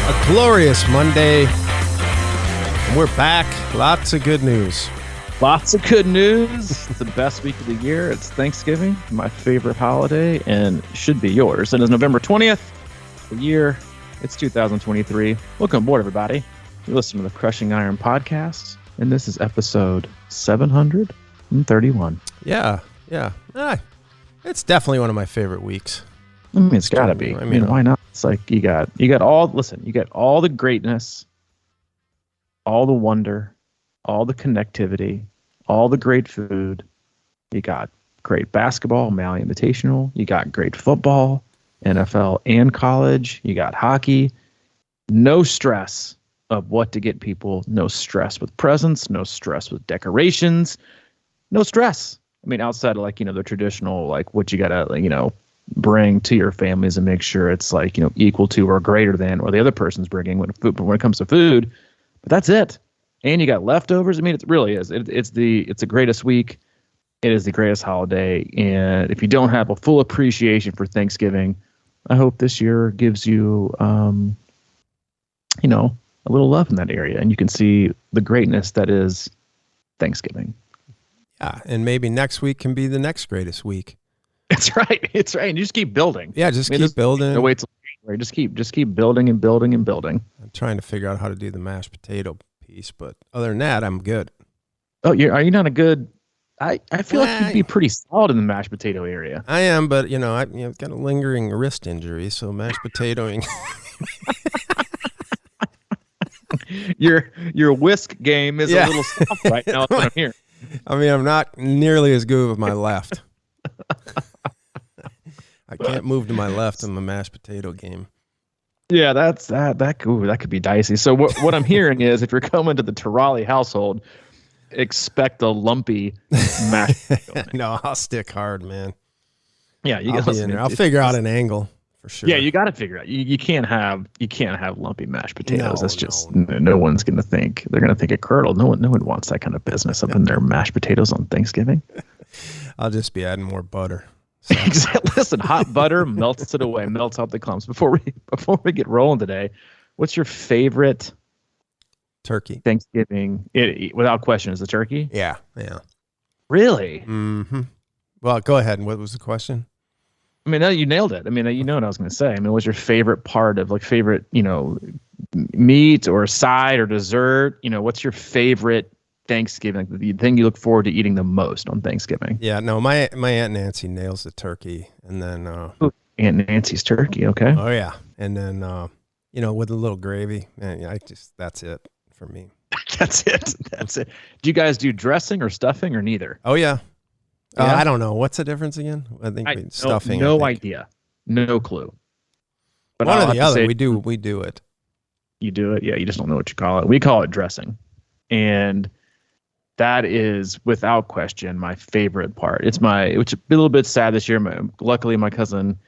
A glorious Monday. And we're back. Lots of good news. Lots of good news. It's the best week of the year. It's Thanksgiving, my favorite holiday, and should be yours. And it's November 20th, the year. It's 2023. Welcome aboard, everybody. You listen to the Crushing Iron podcast, and this is episode 731. Yeah. It's definitely one of my favorite weeks. I mean, it's got to be. I mean, why not? It's like you got all the greatness, all the wonder, all the connectivity, all the great food. You got great basketball, Maui Invitational. You got great football, NFL and college. You got hockey. No stress of what to get people. No stress with presents. No stress with decorations. No stress. I mean, outside of the traditional, what you got to, bring to your families and make sure it's equal to or greater than what the other person's bringing when it comes to food. But that's it. And you got leftovers. I mean, it really is. It's the greatest week. It is the greatest holiday. And if you don't have a full appreciation for Thanksgiving, I hope this year gives you, a little love in that area, and you can see the greatness that is Thanksgiving. Yeah, and maybe next week can be the next greatest week. It's right. And you just keep building. Yeah, keep building. No wait till just keep building and building and building. I'm trying to figure out how to do the mashed potato piece, but other than that, I'm good. Oh, are you not a good? I feel like you'd be pretty solid in the mashed potato area. I am, but I've got a lingering wrist injury, so mashed potatoing. Your whisk game is a little soft right now. That's what I'm hearing. I mean, I'm not nearly as good with my left. I can't move to my left in my mashed potato game. Yeah, that could be dicey. So what I'm hearing is, if you're coming to the Tirali household, expect a lumpy mashed potato. No, I'll stick hard, man. Yeah, I'll figure out an angle for sure. Yeah, you got to figure out. You can't have lumpy mashed potatoes. That's just no one's going to think. They're going to think a curdle. No one wants that kind of business up in their mashed potatoes on Thanksgiving. I'll just be adding more butter. So. Listen, hot butter melts it away, melts out the clumps. Before we get rolling today, what's your favorite turkey Thanksgiving? Without question, is the turkey? Yeah. Really? Mm-hmm. Well, go ahead. What was the question? I mean, you nailed it. I mean, you know what I was going to say. I mean, what's your favorite part of favorite, meat or side or dessert? What's your favorite Thanksgiving, the thing you look forward to eating the most on Thanksgiving? Yeah, no, my Aunt Nancy nails the turkey, and then Aunt Nancy's turkey, okay. Oh yeah, and then with a little gravy, man, that's it for me. That's it. Do you guys do dressing or stuffing or neither? Oh yeah. I don't know. What's the difference again? I think stuffing. No idea. No clue. But one or the other. We do it. You do it? Yeah, you just don't know what you call it. We call it dressing. And that is, without question, my favorite part. Which is a little bit sad this year. Luckily, my cousin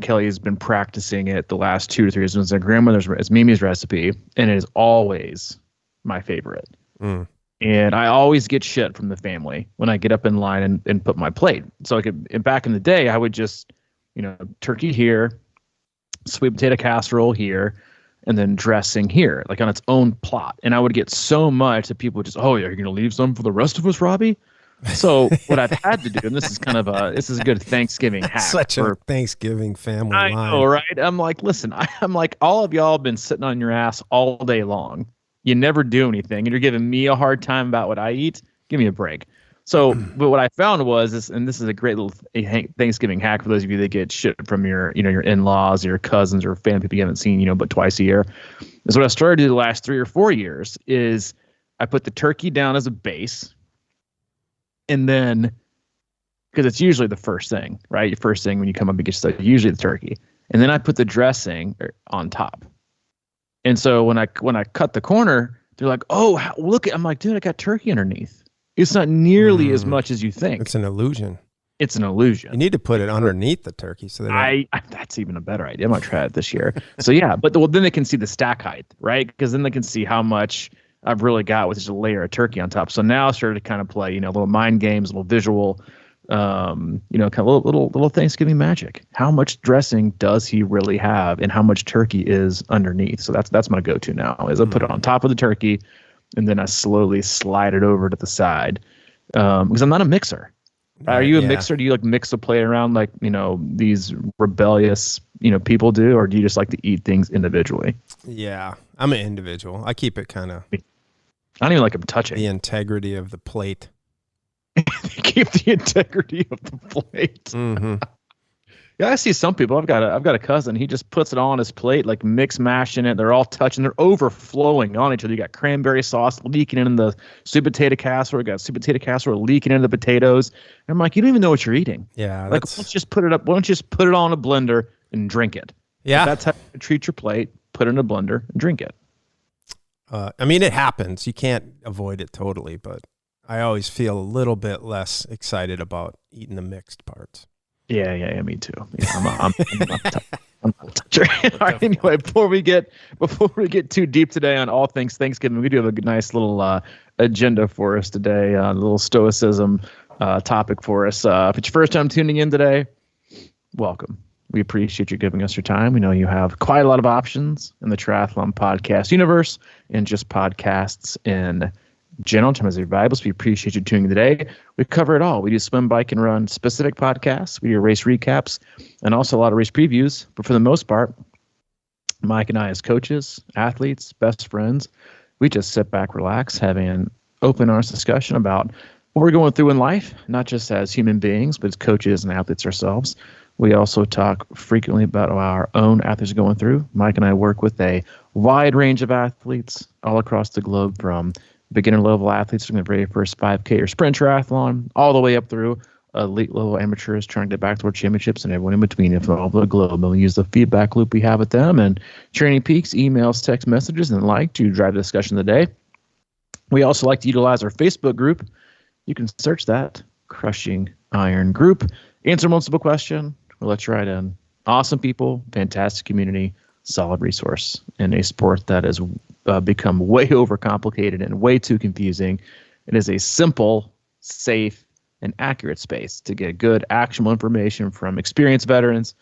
Kelly has been practicing it the last 2 to 3 years. It's Mimi's recipe, and it is always my favorite. Mm. And I always get shit from the family when I get up in line and put my plate. So back in the day, I would just, turkey here, sweet potato casserole here, and then dressing here, on its own plot. And I would get so much that people would just, oh, yeah, you're going to leave some for the rest of us, Robbie? So what I've had to do, and this is a good Thanksgiving hack. Such a Thanksgiving family line. I know, right? I'm like, listen, I'm like, all of y'all have been sitting on your ass all day long. You never do anything, and you're giving me a hard time about what I eat. Give me a break. So, but what I found was, and this is a great little Thanksgiving hack for those of you that get shit from your in-laws, or your cousins, or family people you haven't seen, but twice a year. Is what I started to do the last 3 or 4 years is I put the turkey down as a base, and then, because it's usually the first thing, right? Your first thing when you come up and get stuff, usually the turkey, and then I put the dressing on top. And so when I cut the corner, they're like, "Oh, look!" I'm like, "Dude, I got turkey underneath." It's not nearly as much as you think. It's an illusion. You need to put it underneath the turkey so that that's even a better idea. I'm gonna try it this year. So yeah, but then they can see the stack height, right? Because then they can see how much I've really got with just a layer of turkey on top. So now I started to kind of play, little mind games, little visual Kind of little Thanksgiving magic. How much dressing does he really have, and how much turkey is underneath? So that's my go-to now. Is I put it on top of the turkey, and then I slowly slide it over to the side, because I'm not a mixer. Are you a mixer? Do you like mix a plate around like these rebellious people do, or do you just like to eat things individually? Yeah, I'm an individual. I keep it kind of. I don't even like them touching the integrity of the plate. Keep the integrity of the plate. Mm-hmm. Yeah, I see some people. I've got a cousin. He just puts it on his plate, like mix mashing it. They're all touching. They're overflowing on each other. You got cranberry sauce leaking in the sweet potato casserole. You got sweet potato casserole leaking into the potatoes. And I'm like, you don't even know what you're eating. Yeah, like let's just put it up. Why don't you just put it on a blender and drink it? Yeah, if that's how you treat your plate. Put it in a blender and drink it. I mean, it happens. You can't avoid it totally, but I always feel a little bit less excited about eating the mixed parts. Yeah, me too. Yeah, I'm a toucher. All right, anyway, before we get too deep today on all things Thanksgiving, we do have a nice little agenda for us today, a little Stoicism topic for us. If it's your first time tuning in today, welcome. We appreciate you giving us your time. We know you have quite a lot of options in the triathlon podcast universe and just podcasts in general in terms of your Bibles. We appreciate you tuning in today. We cover it all. We do swim, bike, and run specific podcasts. We do race recaps and also a lot of race previews. But for the most part, Mike and I as coaches, athletes, best friends, we just sit back, relax, having an open, honest discussion about what we're going through in life, not just as human beings, but as coaches and athletes ourselves. We also talk frequently about what our own athletes are going through. Mike and I work with a wide range of athletes all across the globe, from beginner level athletes from the very first 5K or sprint triathlon, all the way up through elite level amateurs trying to get back to world championships, and everyone in between from all over the globe. And we use the feedback loop we have with them and training peaks, emails, text messages, and the like to drive the discussion of the day. We also like to utilize our Facebook group. You can search that, Crushing Iron Group. Answer multiple question. We'll let you right in. Awesome people, fantastic community, solid resource in a sport that has become way overcomplicated and way too confusing. It is a simple, safe, and accurate space to get good, actionable information from experienced veterans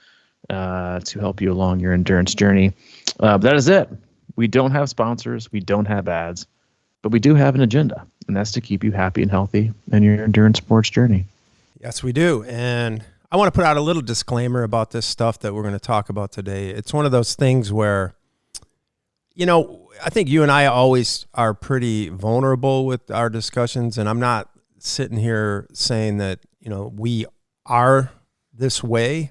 to help you along your endurance journey. But that is it. We don't have sponsors. We don't have ads. But we do have an agenda, and that's to keep you happy and healthy in your endurance sports journey. Yes, we do. And I want to put out a little disclaimer about this stuff that we're going to talk about today. It's one of those things where, I think you and I always are pretty vulnerable with our discussions, and I'm not sitting here saying that, we are this way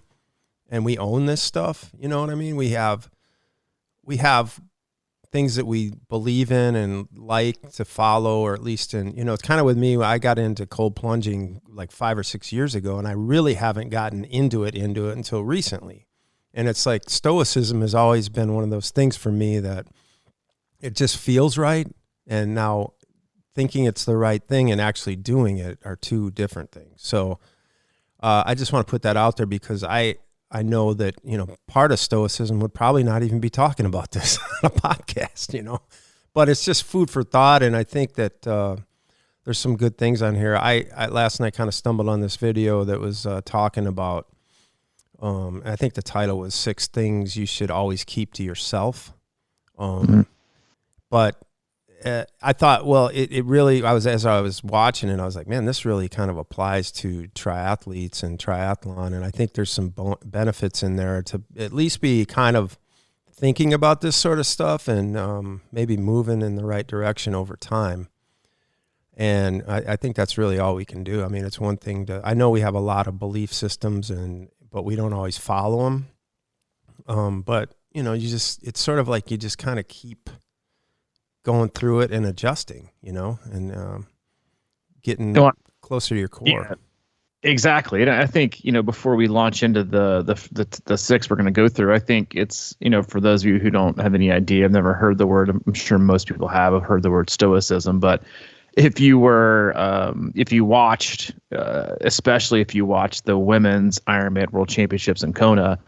and we own this stuff. You know what I mean? We have things that we believe in and like to follow, or at least it's kind of with me. I got into cold plunging like 5 or 6 years ago, and I really haven't gotten into it until recently. And it's like Stoicism has always been one of those things for me that it just feels right. And now thinking it's the right thing and actually doing it are two different things. So I just want to put that out there, because I know that, part of Stoicism would probably not even be talking about this on a podcast, but it's just food for thought. And I think that there's some good things on here. I last night kind of stumbled on this video that was talking about, I think the title was 6 Things You Should Always Keep to Yourself. But I thought, well, it really, as I was watching it, I was like, man, this really kind of applies to triathletes and triathlon. And I think there's some benefits in there to at least be kind of thinking about this sort of stuff and maybe moving in the right direction over time. And I think that's really all we can do. I mean, it's one thing I know we have a lot of belief systems, but we don't always follow them. But, it's sort of like you just kind of keep going through it and adjusting, and getting closer to your core. Yeah, exactly. And I think, before we launch into the 6 we're going to go through, I think it's, for those of you who don't have any idea, I've never heard the word, I'm sure most people have heard the word Stoicism, but if you watched, especially if you watched the women's Ironman World Championships in Kona,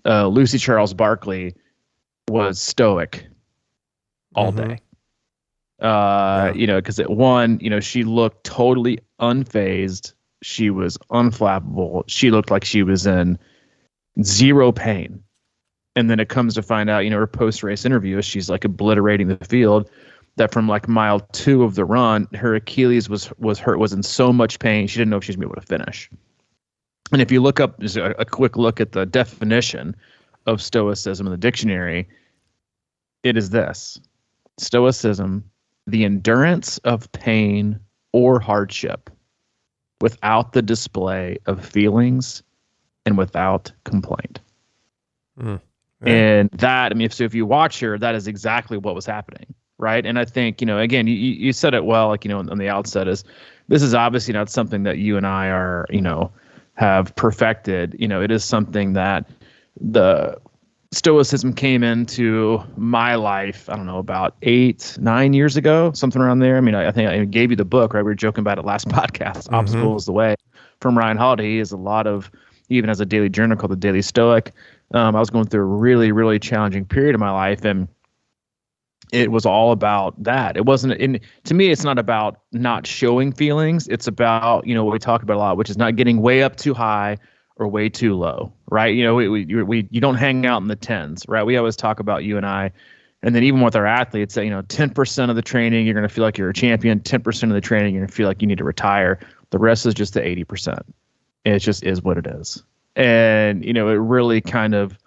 Lucy Charles Barkley was stoic all day. Because at one, she looked totally unfazed She was unflappable. She looked like she was in zero pain. And then it comes to find out, her post-race interview, she's like obliterating the field, that from like mile 2 of the run, her Achilles was hurt, was in so much pain, she didn't know if she was going to be able to finish. And if you look up, just a quick look at the definition of Stoicism in the dictionary, it is this: Stoicism, the endurance of pain or hardship without the display of feelings and without complaint. Yeah. And that, if you watch her, that is exactly what was happening, right? And I think, again, you said it well, like, on the outset, is this is obviously not something that you and I are, have perfected. It is something that the Stoicism came into my life, I don't know, about 8-9 years ago, something around there. I think I gave you the book, right? We were joking about it last podcast. Mm-hmm. Obstacle is the Way, from Ryan Holiday. He has a lot of, he even has a daily journal called the Daily Stoic. I was going through a really, really challenging period of my life, and it was all about that. It wasn't, to me, it's not about not showing feelings. It's about, what we talk about a lot, which is not getting way up too high or way too low, right? You don't hang out in the tens, right? We always talk about, you and I, and then even with our athletes, that 10% of the training you're going to feel like you're a champion, 10% of the training you're going to feel like you need to retire. The rest is just the 80%. It just is what it is. And it really kind of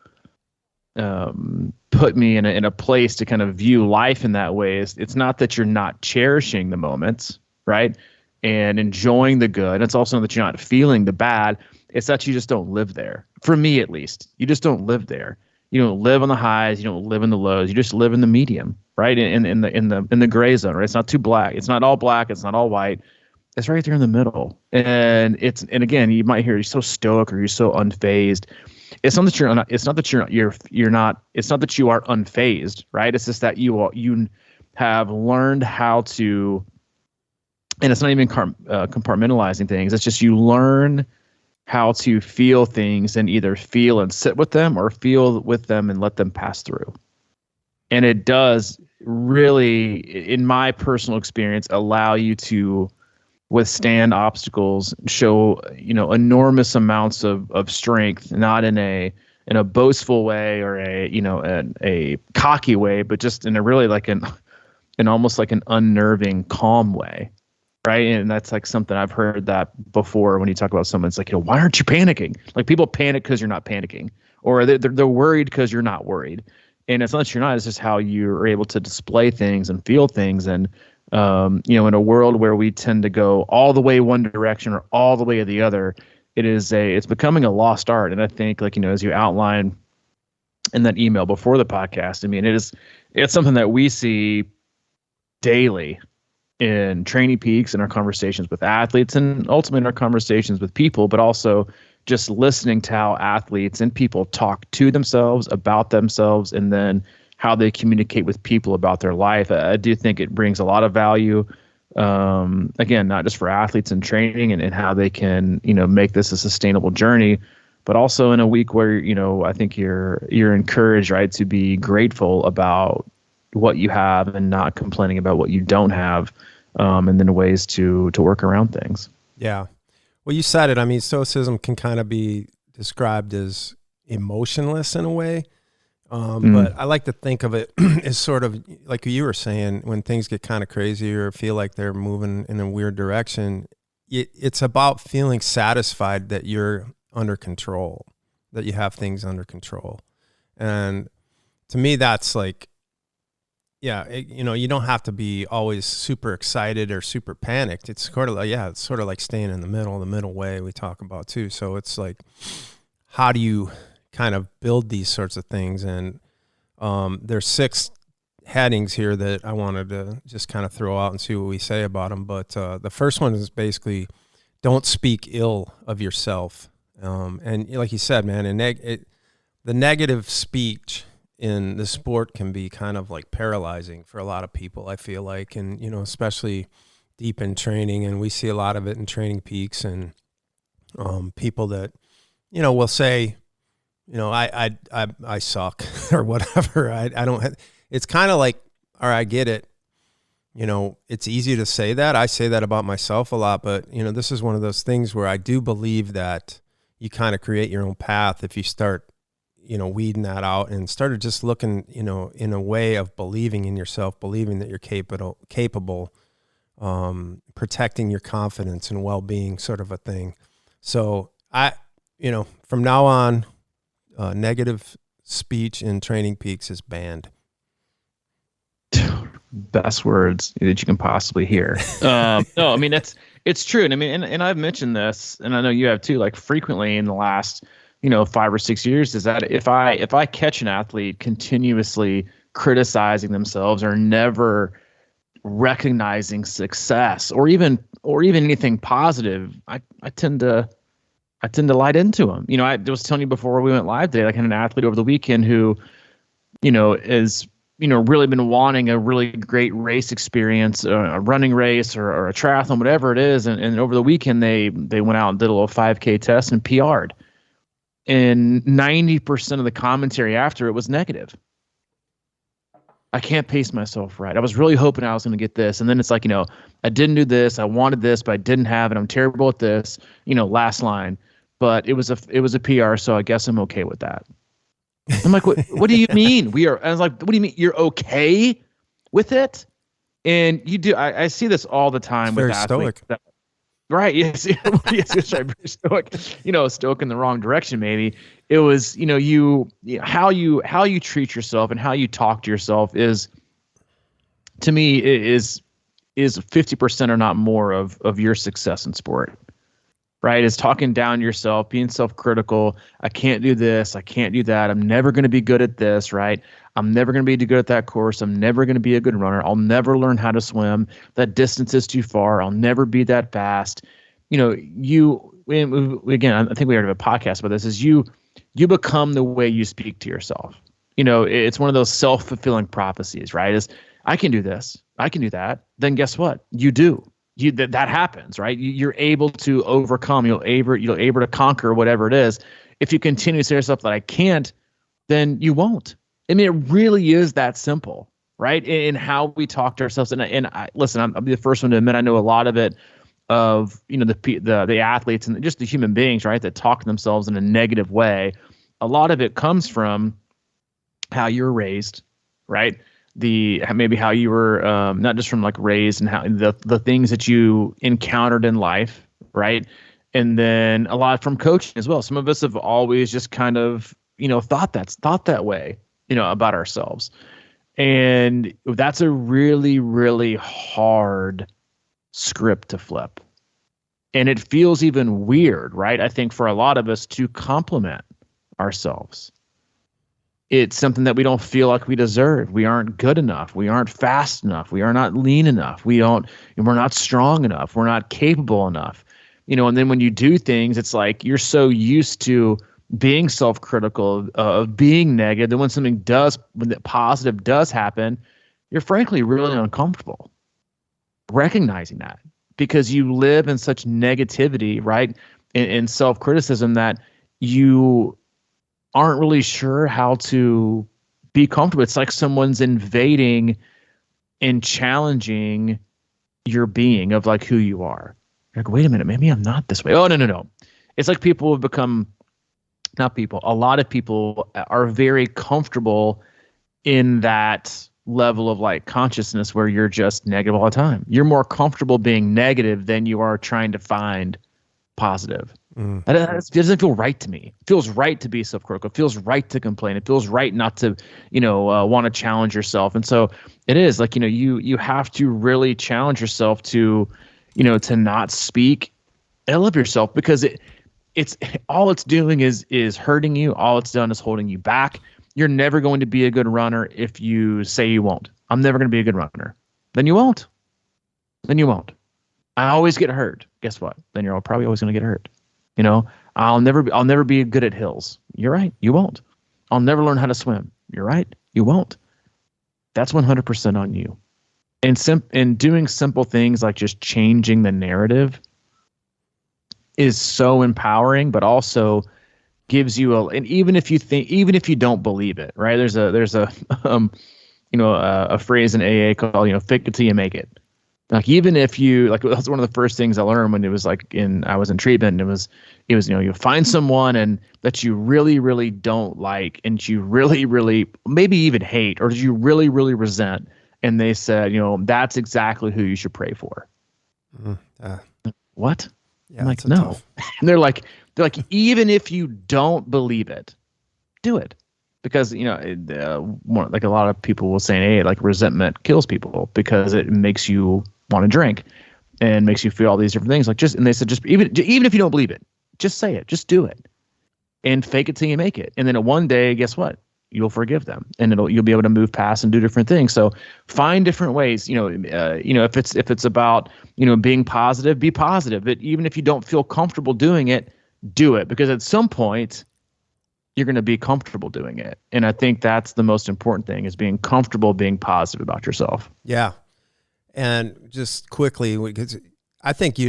put me in a place to kind of view life in that way. It's not that you're not cherishing the moments, right, and enjoying the good. It's also not that you're not feeling the bad. It's that you just don't live there. For me, at least, you just don't live there. You don't live on the highs. You don't live in the lows. You just live in the medium, right? In the gray zone. Right? It's not too black. It's not all black. It's not all white. It's right there in the middle. And again, you might hear you're so stoic or you're so unfazed. It's not that you're not. It's not that you're not. It's not that you are unfazed, right? It's just that you have learned how to, and it's not even compartmentalizing things. It's just you learn how to feel things and either feel and sit with them or feel with them and let them pass through. And it does really, in my personal experience, allow you to withstand obstacles, show enormous amounts of strength, not in a boastful way or a cocky way, but just in a really like an almost like an unnerving, calm way, right? And that's like something I've heard that before when you talk about someone. It's like, why aren't you panicking? Like, people panic because you're not panicking, or they're worried because you're not worried. And it's not that you're not. It's just how you're able to display things and feel things. And in a world where we tend to go all the way one direction or all the way the other, it's becoming a lost art. And I think, like, as you outline in that email before the podcast, it's something that we see daily in Training Peaks, in our conversations with athletes, and ultimately in our conversations with people, but also just listening to how athletes and people talk to themselves, about themselves, and then how they communicate with people about their life. I do think it brings a lot of value, again, not just for athletes in training and how they can, make this a sustainable journey, but also in a week where, I think you're encouraged, right, to be grateful about what you have and not complaining about what you don't have, and then ways to work around things. Yeah. Well, you said it. Stoicism can kind of be described as emotionless in a way. But I like to think of it as sort of like you were saying, when things get kind of crazy or feel like they're moving in a weird direction, it's about feeling satisfied that you're under control, that you have things under control. And to me, that's like, you don't have to be always super excited or super panicked. It's sort of like, it's sort of like staying in the middle way we talk about too. So it's like, how do you kind of build these sorts of things? And there's 6 headings here that I wanted to just kind of throw out and see what we say about them. But the first one is basically, don't speak ill of yourself. And like you said, man, the negative speech in the sport can be kind of like paralyzing for a lot of people, I feel like, and especially deep in training. And we see a lot of it in Training Peaks, and people that will say, I suck or whatever. I don't have, it's kind of like, all right, I get it. it's easy to say that. I say that about myself a lot, but this is one of those things where I do believe that you kind of create your own path if you start, weeding that out and started just looking, in a way of believing in yourself, believing that you're capable, protecting your confidence and well-being, sort of a thing. So from now on, negative speech in Training Peaks is banned. Best words that you can possibly hear. No, I mean, it's true. And I mean, and I've mentioned this, and I know you have too, like frequently in the last, 5 or 6 years, is that if I catch an athlete continuously criticizing themselves or never recognizing success or even anything positive, I tend to light into them. I was telling you before we went live today, like I had an athlete over the weekend who, is really been wanting a really great race experience, a running race or a triathlon, whatever it is. And over the weekend, they went out and did a little 5K test and PR'd. And 90% of the commentary after it was negative. I can't pace myself right. I was really hoping I was going to get this. And then it's like, I didn't do this. I wanted this, but I didn't have it. I'm terrible at this, last line. But it was a PR, so I guess I'm okay with that. I'm like, what do you mean? I was like, what do you mean? You're okay with it? And you do. I see this all the time it's with very athletes. Stoic. Right. Yes. Yes. Very stoic. Stoic in the wrong direction. Maybe it was. How you treat yourself and how you talk to yourself is, to me, is 50% or not more of your success in sport. Right, is talking down yourself, being self-critical. I can't do this. I can't do that. I'm never going to be good at this. Right. I'm never going to be good at that course. I'm never going to be a good runner. I'll never learn how to swim. That distance is too far. I'll never be that fast. Again, I think we already have a podcast about this. Is you become the way you speak to yourself. It's one of those self-fulfilling prophecies. Right. Is I can do this. I can do that. Then guess what? You do. That happens, right? You're able to overcome. You're able to conquer whatever it is. If you continue to say to yourself that I can't, then you won't. I mean, it really is that simple, right? In how we talk to ourselves. And I listen, I'll be the first one to admit I know a lot of it of the athletes and just the human beings, right, that talk to themselves in a negative way. A lot of it comes from how you're raised, right? Maybe how you were not just from like raised and how the things that you encountered in life, right? And then a lot from coaching as well. Some of us have always just kind of thought that way about ourselves, and that's a really, really hard script to flip, and it feels even weird, right? I think for a lot of us to compliment ourselves. It's something that we don't feel like we deserve. We aren't good enough. We aren't fast enough. We are not lean enough. We're not strong enough. We're not capable enough. And then when you do things, it's like you're so used to being self-critical, of being negative, that when the positive does happen, you're frankly really uncomfortable recognizing that, because you live in such negativity, right? In self-criticism, that you aren't really sure how to be comfortable. It's like someone's invading and challenging your being of like who you are. You're like, wait a minute, maybe I'm not this way. Oh, no. It's like people have become, a lot of people are very comfortable in that level of like consciousness where you're just negative all the time. You're more comfortable being negative than you are trying to find positive. It doesn't feel right to me. It feels right to be self-critical. It feels right to complain. It feels right not to, want to challenge yourself. And so it is like, you have to really challenge yourself to, to not speak ill of yourself, because it's all it's doing is hurting you. All it's done is holding you back. You're never going to be a good runner if you say you won't. I'm never going to be a good runner. Then you won't. I always get hurt. Guess what? Then you're probably always going to get hurt. I'll never be good at hills. You're right. You won't. I'll never learn how to swim. You're right. You won't. That's 100% on you. And doing simple things like just changing the narrative is so empowering, but also gives you and even if you don't believe it, right? There's a a phrase in AA called, fake it till you make it. Like, even if you, like, that's one of the first things I learned when it was like I was in treatment, and it was, you find someone and that you really, really don't like, and you really, really maybe even hate, or you really, really resent. And they said, that's exactly who you should pray for. What? Yeah, I'm like, no. And they're like, even if you don't believe it, do it. Because, like a lot of people will say, hey, like, resentment kills people because it makes you want to drink and makes you feel all these different things. Like, and they said, even if you don't believe it, just say it, just do it, and fake it till you make it. And then one day, guess what? You'll forgive them, and you'll be able to move past and do different things. So find different ways. If it's about being positive, be positive. But even if you don't feel comfortable doing it, do it, because at some point you're going to be comfortable doing it. And I think that's the most important thing, is being comfortable, being positive about yourself. Yeah. And just quickly, because I think,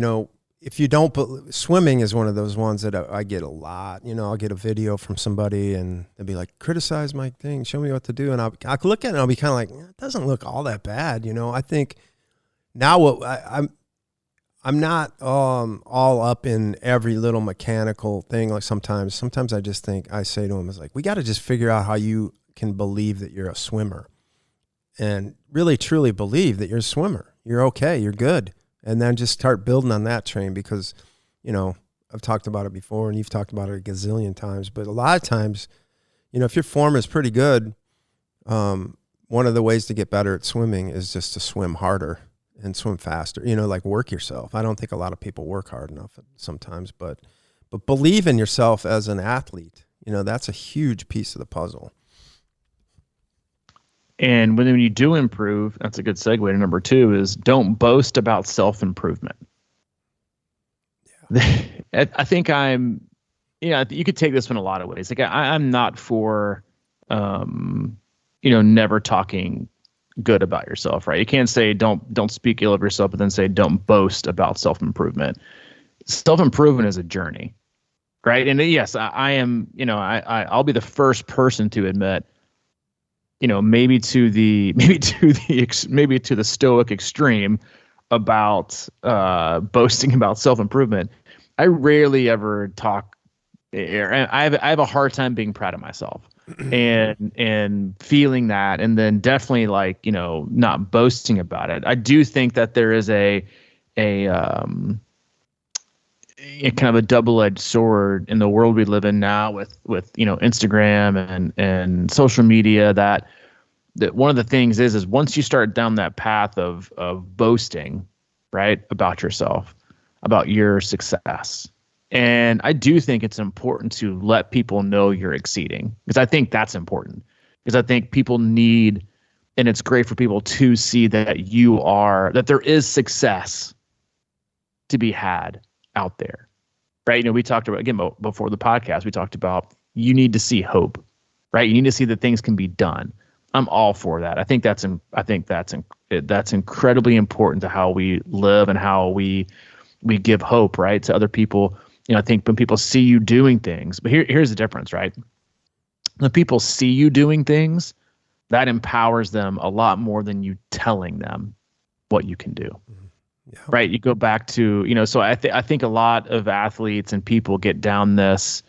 if you don't, swimming is one of those ones that I get a lot. I'll get a video from somebody and they'll be like, criticize my thing, show me what to do. And I'll look at it and I'll be kind of like, it doesn't look all that bad. I think now I'm not all up in every little mechanical thing. Like sometimes I just think, I say to them, it's like, we got to just figure out how you can believe that you're a swimmer and really truly believe that you're a swimmer. You're okay. You're good. And then just start building on that train, because, I've talked about it before and you've talked about it a gazillion times, but a lot of times, if your form is pretty good, one of the ways to get better at swimming is just to swim harder and swim faster, like work yourself. I don't think a lot of people work hard enough sometimes, but believe in yourself as an athlete. That's a huge piece of the puzzle. And when you do improve, that's a good segue to number 2, is don't boast about self-improvement. Yeah. I think you could take this one a lot of ways. Like I'm not for, never talking good about yourself, right? You can't say don't speak ill of yourself, but then say don't boast about self-improvement. Self-improvement is a journey, right? And yes, I am, I'll be the first person to admit, maybe to the Stoic extreme about boasting about self-improvement. I rarely ever talk. I have a hard time being proud of myself and feeling that, and then definitely not boasting about it. I do think that there is a kind of a double-edged sword in the world we live in now with Instagram and social media, that one of the things is once you start down that path of boasting, right, about yourself, about your success. And I do think it's important to let people know you're exceeding, because I think that's important, because I think people need, and it's great for people to see that that there is success to be had out there, right? We talked about, again, before the podcast, we talked about you need to see hope, right? You need to see that things can be done. I'm all for that. I think that's incredibly important to how we live and how we give hope, right, to other people. I think when people see you doing things, but here's the difference, right? When people see you doing things, that empowers them a lot more than you telling them what you can do. Yeah. Right? You go back to, so I think a lot of athletes and people get down this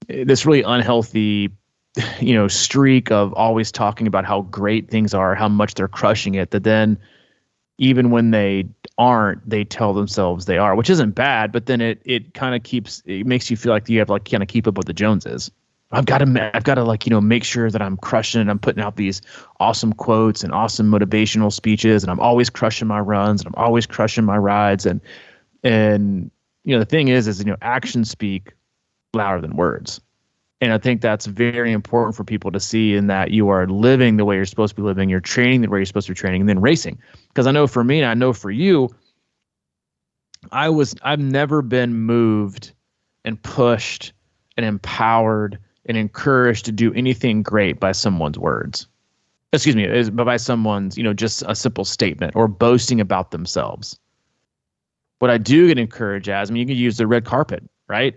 really unhealthy, streak of always talking about how great things are, how much they're crushing it, that then even when they aren't, they tell themselves they are, which isn't bad, but then it kind of makes you feel like you have to kind of keep up with the Joneses. I've got to make sure that I'm crushing and I'm putting out these awesome quotes and awesome motivational speeches, and I'm always crushing my runs and I'm always crushing my rides. And the thing is actions speak louder than words. And I think that's very important for people to see, in that you are living the way you're supposed to be living, you're training the way you're supposed to be training, and then racing. Because I know for me, and I know for you, I've never been moved and pushed and empowered and encouraged to do anything great by someone's words. Excuse me, by someone's, just a simple statement or boasting about themselves. What I do get encouraged as, you can use the red carpet, right?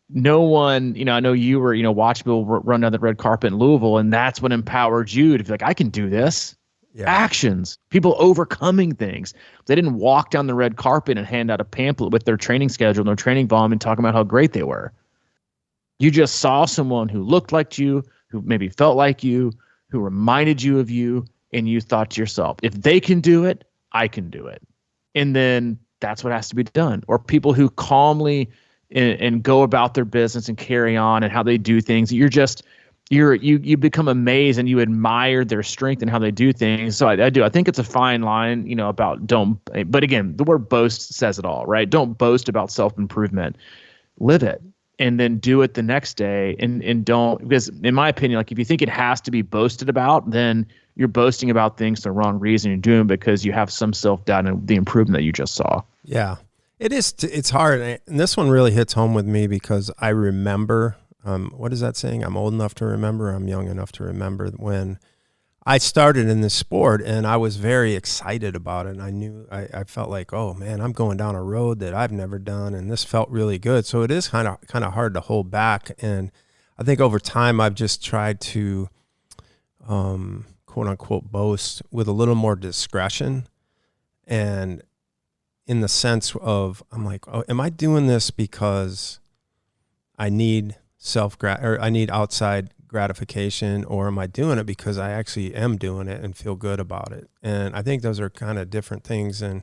no one, I know you were, watching people run down the red carpet in Louisville, and that's what empowered you to be like, I can do this. Yeah. Actions, people overcoming things. They didn't walk down the red carpet and hand out a pamphlet with their training schedule and their training volume and talking about how great they were. You just saw someone who looked like you, who maybe felt like you, who reminded you of you, and you thought to yourself, if they can do it, I can do it. And then that's what has to be done. Or people who calmly and go about their business and carry on and how they do things. You become amazed and you admire their strength and how they do things. So I do. I think it's a fine line, about don't. But again, the word boast says it all, right? Don't boast about self-improvement. Live it. And then do it the next day. And don't, because in my opinion, like if you think it has to be boasted about, then you're boasting about things the wrong reason. You're doing it because you have some self-doubt in the improvement that you just saw. Yeah, it is. It's hard. And this one really hits home with me because I remember, what is that saying? I'm old enough to remember. I'm young enough to remember when I started in this sport and I was very excited about it. And I felt like, oh man, I'm going down a road that I've never done. And this felt really good. So it is kind of hard to hold back. And I think over time, I've just tried to, quote unquote, boast with a little more discretion. And in the sense of, I'm like, oh, am I doing this because I need I need outside gratification, or am I doing it because I actually am doing it and feel good about it? And I think those are kind of different things. And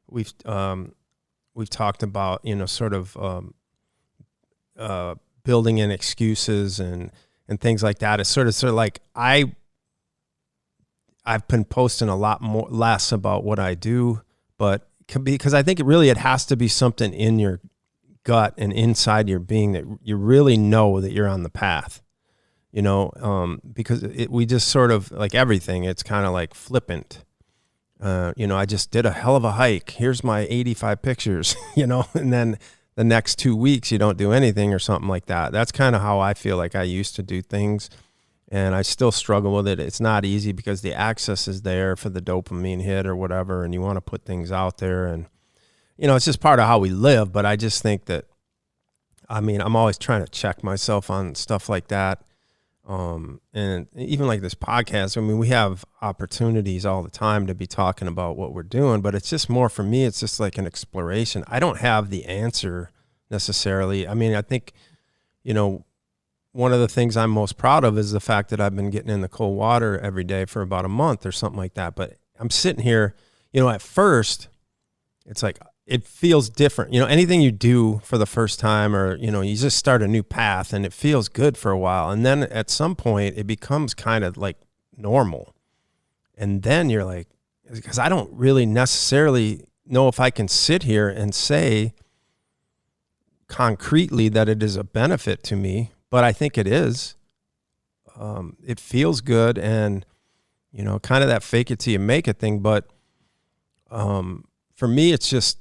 we've talked about, sort of building in excuses and things like that. It's sort of like I've been posting a lot less about what I do, but because I think it has to be something in your gut and inside your being that you really know that you're on the path, because we just sort of, like everything, it's kind of like flippant. I just did a hell of a hike. Here's my 85 pictures, and then the next 2 weeks you don't do anything or something like that. That's kind of how I feel like I used to do things. And I still struggle with it. It's not easy because the access is there for the dopamine hit or whatever, and you want to put things out there. And, it's just part of how we live. But I just think that, I'm always trying to check myself on stuff like that. And even like this podcast, we have opportunities all the time to be talking about what we're doing, but it's just more for me, it's just like an exploration. I don't have the answer necessarily. I think, one of the things I'm most proud of is the fact that I've been getting in the cold water every day for about a month or something like that. But I'm sitting here, at first it's like, it feels different. Anything you do for the first time, or, you just start a new path and it feels good for a while. And then at some point it becomes kind of like normal. And then you're like, because I don't really necessarily know if I can sit here and say concretely that it is a benefit to me, but I think it is. It feels good, and, kind of that fake it till you make it thing. But for me, it's just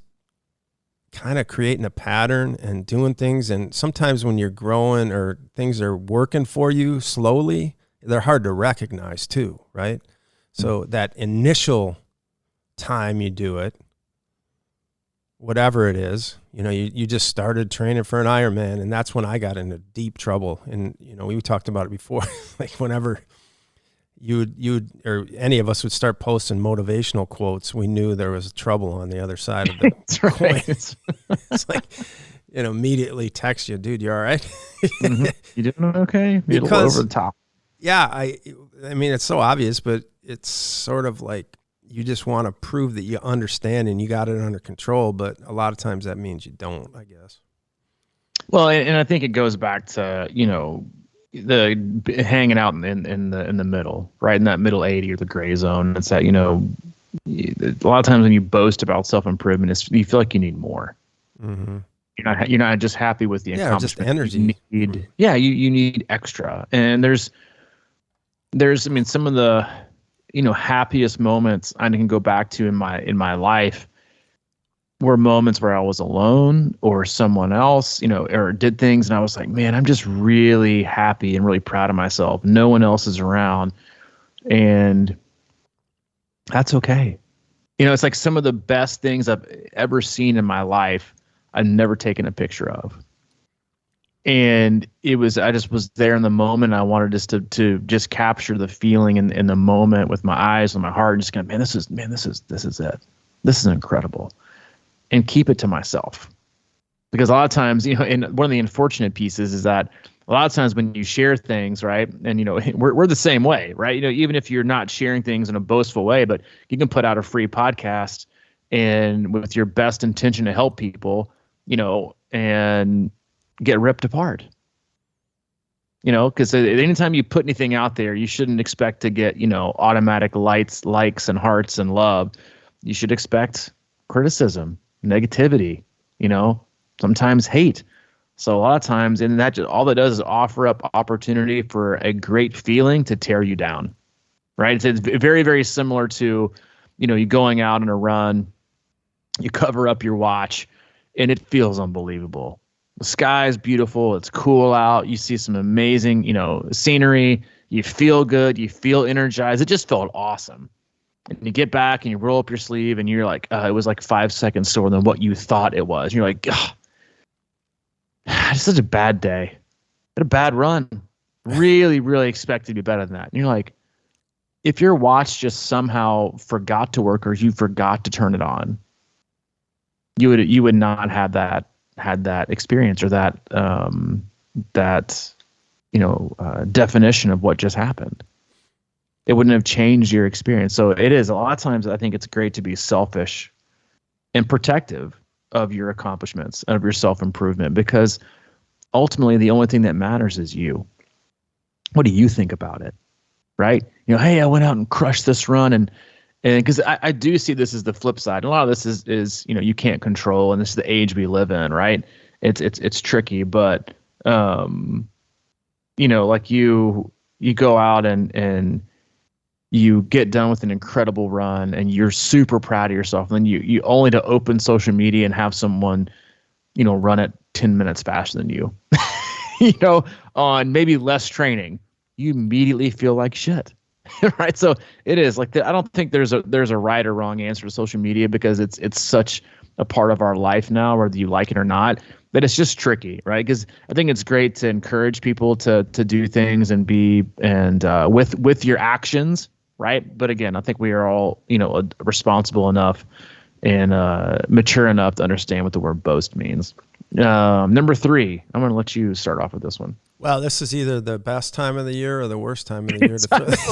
kind of creating a pattern and doing things. And sometimes when you're growing or things are working for you slowly, they're hard to recognize too, right? So that initial time you do it, whatever it is, you just started training for an Ironman, and that's when I got into deep trouble. And, we talked about it before, like whenever you or any of us would start posting motivational quotes, we knew there was trouble on the other side of the coin. Right. It's like, immediately text you, dude, you all right? Mm-hmm. You doing okay? You're a little over the top. Yeah. I mean, it's so obvious, but it's sort of like, you just want to prove that you understand and you got it under control. But a lot of times that means you don't, I guess. Well, and I think it goes back to, the hanging out in the middle, right? In that middle 80 or the gray zone. It's that, a lot of times when you boast about self-improvement, you feel like you need more. Mm-hmm. You're not just happy with the accomplishment. Just energy. You need extra. And there's some of the, happiest moments I can go back to in my life were moments where I was alone or someone else, or did things, and I was like, man, I'm just really happy and really proud of myself. No one else is around, and that's okay. It's like some of the best things I've ever seen in my life, I've never taken a picture of. And I just was there in the moment. I wanted just to just capture the feeling in the moment with my eyes and my heart, and just kind of, this is it. This is incredible. And keep it to myself. Because a lot of times, and one of the unfortunate pieces is that a lot of times when you share things, right, and we're the same way, right? Even if you're not sharing things in a boastful way, but you can put out a free podcast and with your best intention to help people, and get ripped apart. Because anytime you put anything out there, you shouldn't expect to get automatic likes and hearts and love. You should expect criticism, negativity, sometimes hate. So a lot of times, and that just all that does is offer up opportunity for a great feeling to tear you down, right? It's very, very similar to, you going out on a run, you cover up your watch, and it feels unbelievable. The sky is beautiful. It's cool out. You see some amazing, scenery. You feel good. You feel energized. It just felt awesome. And you get back and you roll up your sleeve and you're like, it was like 5 seconds slower than what you thought it was. And you're like, it's such a bad day. I had a bad run. Really, really expected to be better than that. And you're like, if your watch just somehow forgot to work or you forgot to turn it on, you would not have had that experience or that definition of what just happened. It wouldn't have changed your experience. So it is a lot of times, I think it's great to be selfish and protective of your accomplishments, of your self-improvement, because ultimately the only thing that matters is you. What do you think about it? Right? Hey, I went out and crushed this run, and because I do see this as the flip side. A lot of this is you can't control, and this is the age we live in, right? It's tricky, but like you go out and you get done with an incredible run and you're super proud of yourself. And then you only to open social media and have someone, run it 10 minutes faster than you, on maybe less training. You immediately feel like shit. Right. So it is like I don't think there's a right or wrong answer to social media, because it's such a part of our life now, whether you like it or not, that it's just tricky. Right. Because I think it's great to encourage people to do things and be with your actions. Right. But again, I think we are all, responsible enough and mature enough to understand what the word boast means. Number 3, I'm going to let you start off with this one. Well, this is either the best time of the year or the worst time of the year.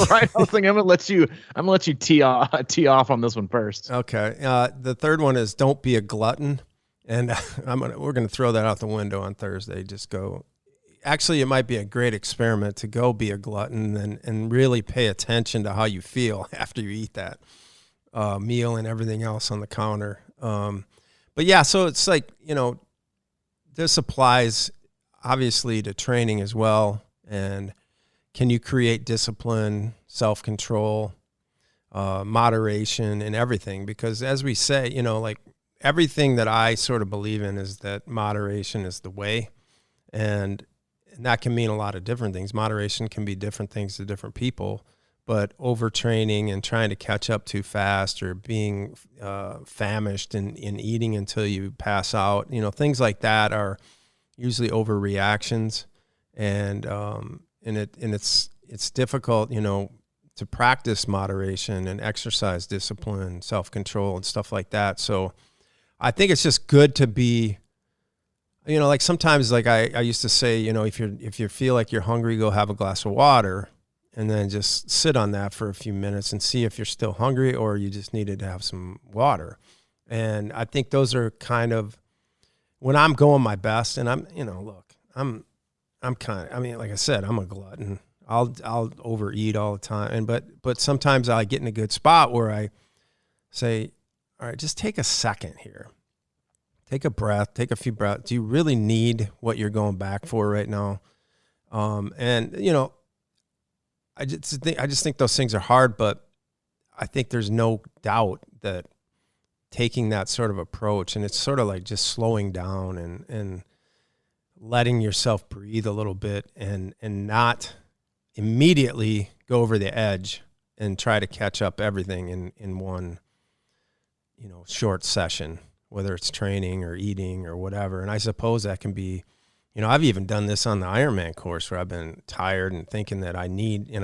Right. I was thinking I'm going to let you tee off on this one first. Okay. The third one is don't be a glutton. And we're going to throw that out the window on Thursday. Just go. Actually, it might be a great experiment to go be a glutton and really pay attention to how you feel after you eat that meal and everything else on the counter. But yeah, so it's like, this applies obviously to training as well. And can you create discipline, self-control, moderation, and everything? Because as we say, like everything that I sort of believe in is that moderation is the way. And that can mean a lot of different things. Moderation can be different things to different people, but overtraining and trying to catch up too fast or being famished and eating until you pass out, things like that are usually overreactions. And it's difficult, to practice moderation and exercise discipline, self-control and stuff like that. So I think it's just good to be, like sometimes, like I used to say, if you feel like you're hungry, go have a glass of water and then just sit on that for a few minutes and see if you're still hungry or you just needed to have some water. And I think those are kind of when I'm going my best. And I'm like I said, I'm a glutton. I'll overeat all the time. But sometimes I get in a good spot where I say, all right, just take a second here. Take a breath, take a few breaths. Do you really need what you're going back for right now? I just think those things are hard, but I think there's no doubt that taking that sort of approach, and it's sort of like just slowing down and letting yourself breathe a little bit and not immediately go over the edge and try to catch up everything in one, short session, whether it's training or eating or whatever. And I suppose that can be, I've even done this on the Ironman course where I've been tired and thinking that I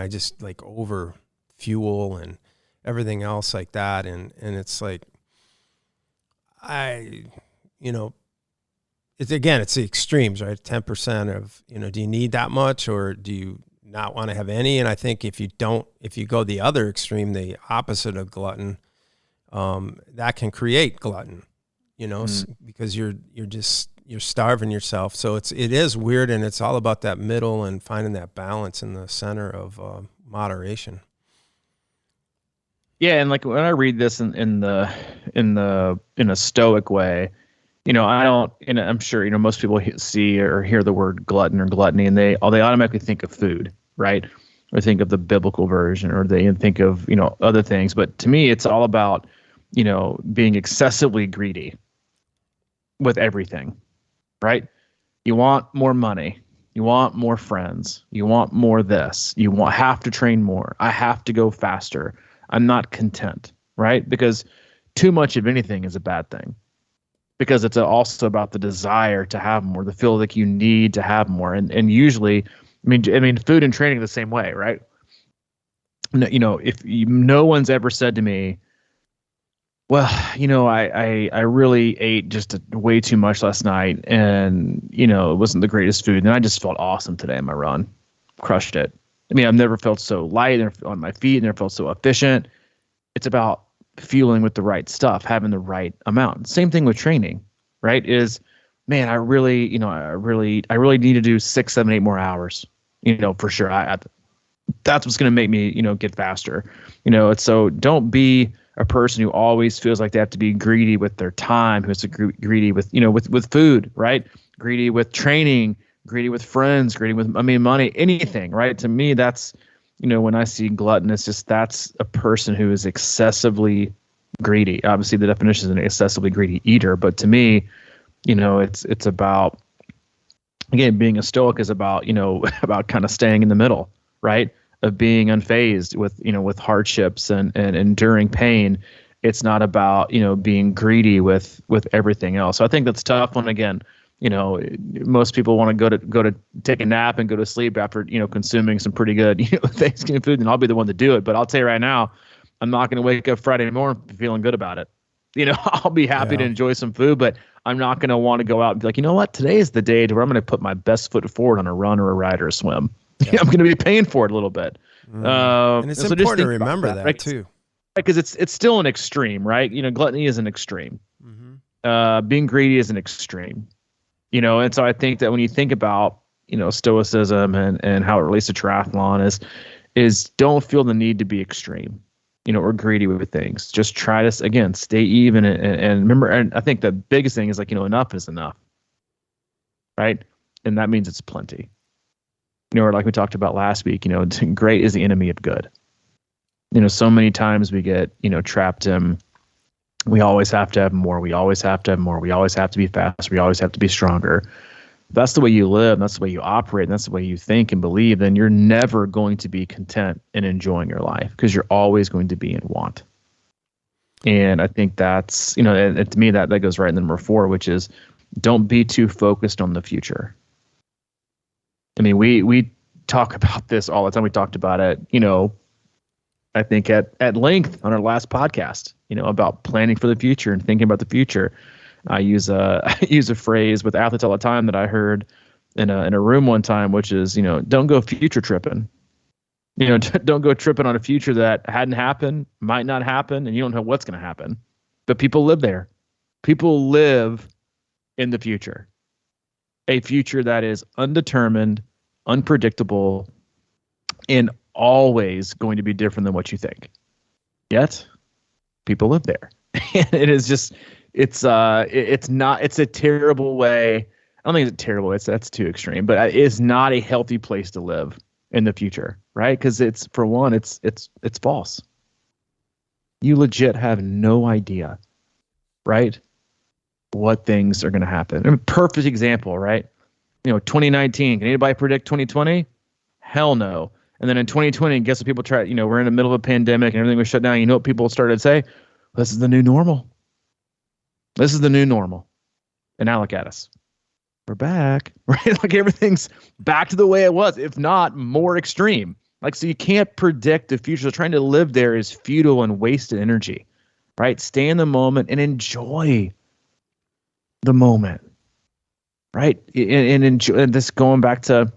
just like over fuel and everything else like that. And it's like, it's the extremes, right? 10% of, do you need that much or do you not want to have any? And I think if you go the other extreme, the opposite of glutton, that can create glutton, because you're starving yourself. So it is weird, and it's all about that middle and finding that balance in the center of moderation. Yeah, and like when I read this in a Stoic way, I don't, and I'm sure most people see or hear the word glutton or gluttony, and they automatically think of food, right? Or think of the biblical version, or they think of other things. But to me, it's all about being excessively greedy with everything, right? You want more money, you want more friends, you want more this, have to train more, I have to go faster, I'm not content, right? Because too much of anything is a bad thing, because it's also about the desire to have more, the feel like you need to have more. And usually, I mean, food and training are the same way, right? If no one's ever said to me, well, I really ate just way too much last night, and it wasn't the greatest food, and I just felt awesome today in my run, crushed it. I mean, I've never felt so light on my feet, never felt so efficient. It's about fueling with the right stuff, having the right amount. Same thing with training, right? Is, man, I really need to do 6, 7, 8 more hours, for sure. That's what's going to make me, get faster. It's so don't be a person who always feels like they have to be greedy with their time, who's greedy with, with food, right? Greedy with training, greedy with friends, greedy with, money, anything, right? To me, that's, when I see glutton, it's just, that's a person who is excessively greedy. Obviously, the definition is an excessively greedy eater, but to me, it's about, again, being a Stoic is about, about kind of staying in the middle, right? Of being unfazed with hardships and enduring pain. It's not about, being greedy with everything else. So I think that's tough when, again, most people want to go to take a nap and go to sleep after, consuming some pretty good, Thanksgiving food, and I'll be the one to do it. But I'll tell you right now, I'm not going to wake up Friday morning feeling good about it. I'll be happy to enjoy some food, but I'm not going to want to go out and be like, you know what, today is the day where I'm going to put my best foot forward on a run or a ride or a swim. Yeah. I'm going to be paying for it a little bit. And it's important to remember that, right? Too. Because it's still an extreme, right? Gluttony is an extreme. Mm-hmm. Being greedy is an extreme. And so I think that when you think about, Stoicism and how it relates to triathlon is don't feel the need to be extreme, or greedy with things. Just try to, again, stay even and remember, and I think the biggest thing is like, enough is enough, right? And that means it's plenty. Or like we talked about last week, great is the enemy of good. So many times we get, trapped in, we always have to have more. We always have to have more. We always have to be faster. We always have to be stronger. If that's the way you live, that's the way you operate, and that's the way you think and believe, then you're never going to be content and enjoying your life, because you're always going to be in want. And I think that's, and to me, that goes right in number 4, which is don't be too focused on the future. I mean, we talk about this all the time. We talked about it, I think at length on our last podcast, about planning for the future and thinking about the future. I use a phrase with athletes all the time that I heard in a room one time, which is, don't go future tripping. Don't go tripping on a future that hadn't happened, might not happen, and you don't know what's going to happen. But people live there. People live in the future. A future that is undetermined, unpredictable, and always going to be different than what you think. Yet, people live there. It is just, it's a terrible way. I don't think it's terrible. That's too extreme, but it's not a healthy place to live in the future, right? Because it's, for one, it's false. You legit have no idea, right, what things are going to happen. I mean, perfect example, right? 2019. Can anybody predict 2020? Hell no. And then in 2020, guess what people try? We're in the middle of a pandemic and everything was shut down. You know what people started to say? This is the new normal. This is the new normal. And now look at us. we're back, right? Like everything's back to the way it was, if not more extreme. Like, so you can't predict the future. So trying to live there is futile and wasted energy, right? Stay in the moment and enjoy the moment, right? And enjoy. And this going back to,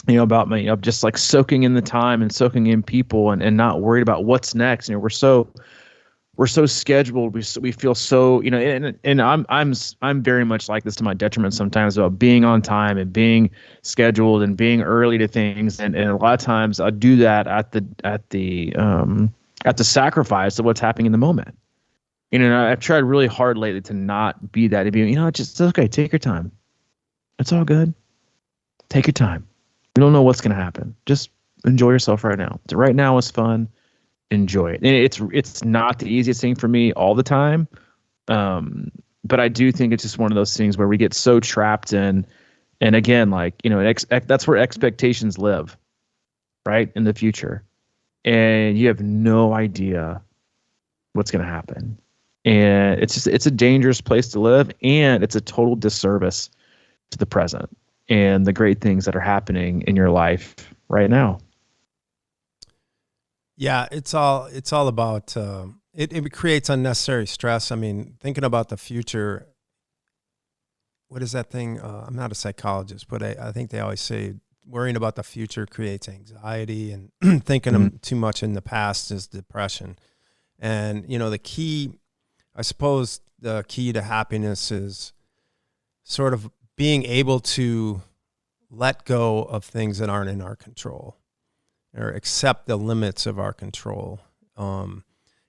about me, just like soaking in the time and soaking in people and not worried about what's next. We're so scheduled. We feel so, and I'm very much like this to my detriment sometimes about being on time and being scheduled and being early to things. And a lot of times I do that at the sacrifice of what's happening in the moment. And I've tried really hard lately to not be that. To be, just okay. Take your time. It's all good. Take your time. You don't know what's going to happen. Just enjoy yourself right now. Right now is fun. Enjoy it. And it's not the easiest thing for me all the time. But I do think it's just one of those things where we get so trapped in, and again, like, that's where expectations live, right? In the future. And you have no idea what's going to happen. And it's a dangerous place to live, and it's a total disservice to the present and the great things that are happening in your life right now. Yeah, it's all about it creates unnecessary stress. I mean, thinking about the future, what is that thing? I'm not a psychologist, but I think they always say worrying about the future creates anxiety, and thinking too much in the past is depression. And, the key, I suppose the key to happiness is sort of being able to let go of things that aren't in our control, or accept the limits of our control. And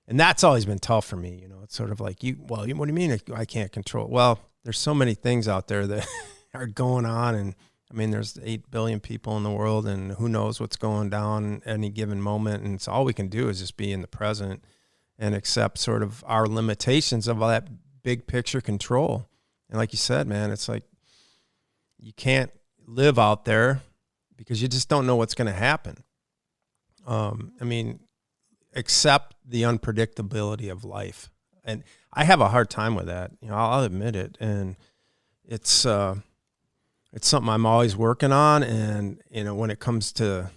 that's always been tough for me. It's sort of like, what do you mean I can't control? Well, there's so many things out there that are going on. And I mean, there's 8 billion people in the world, and who knows what's going down at any given moment. And so all we can do is just be in the present and accept sort of our limitations of all that big picture control. And like you said, man, it's like, you can't live out there because you just don't know what's going to happen. I mean, accept the unpredictability of life. And I have a hard time with that. I'll admit it. And it's something I'm always working on. And, when it comes to,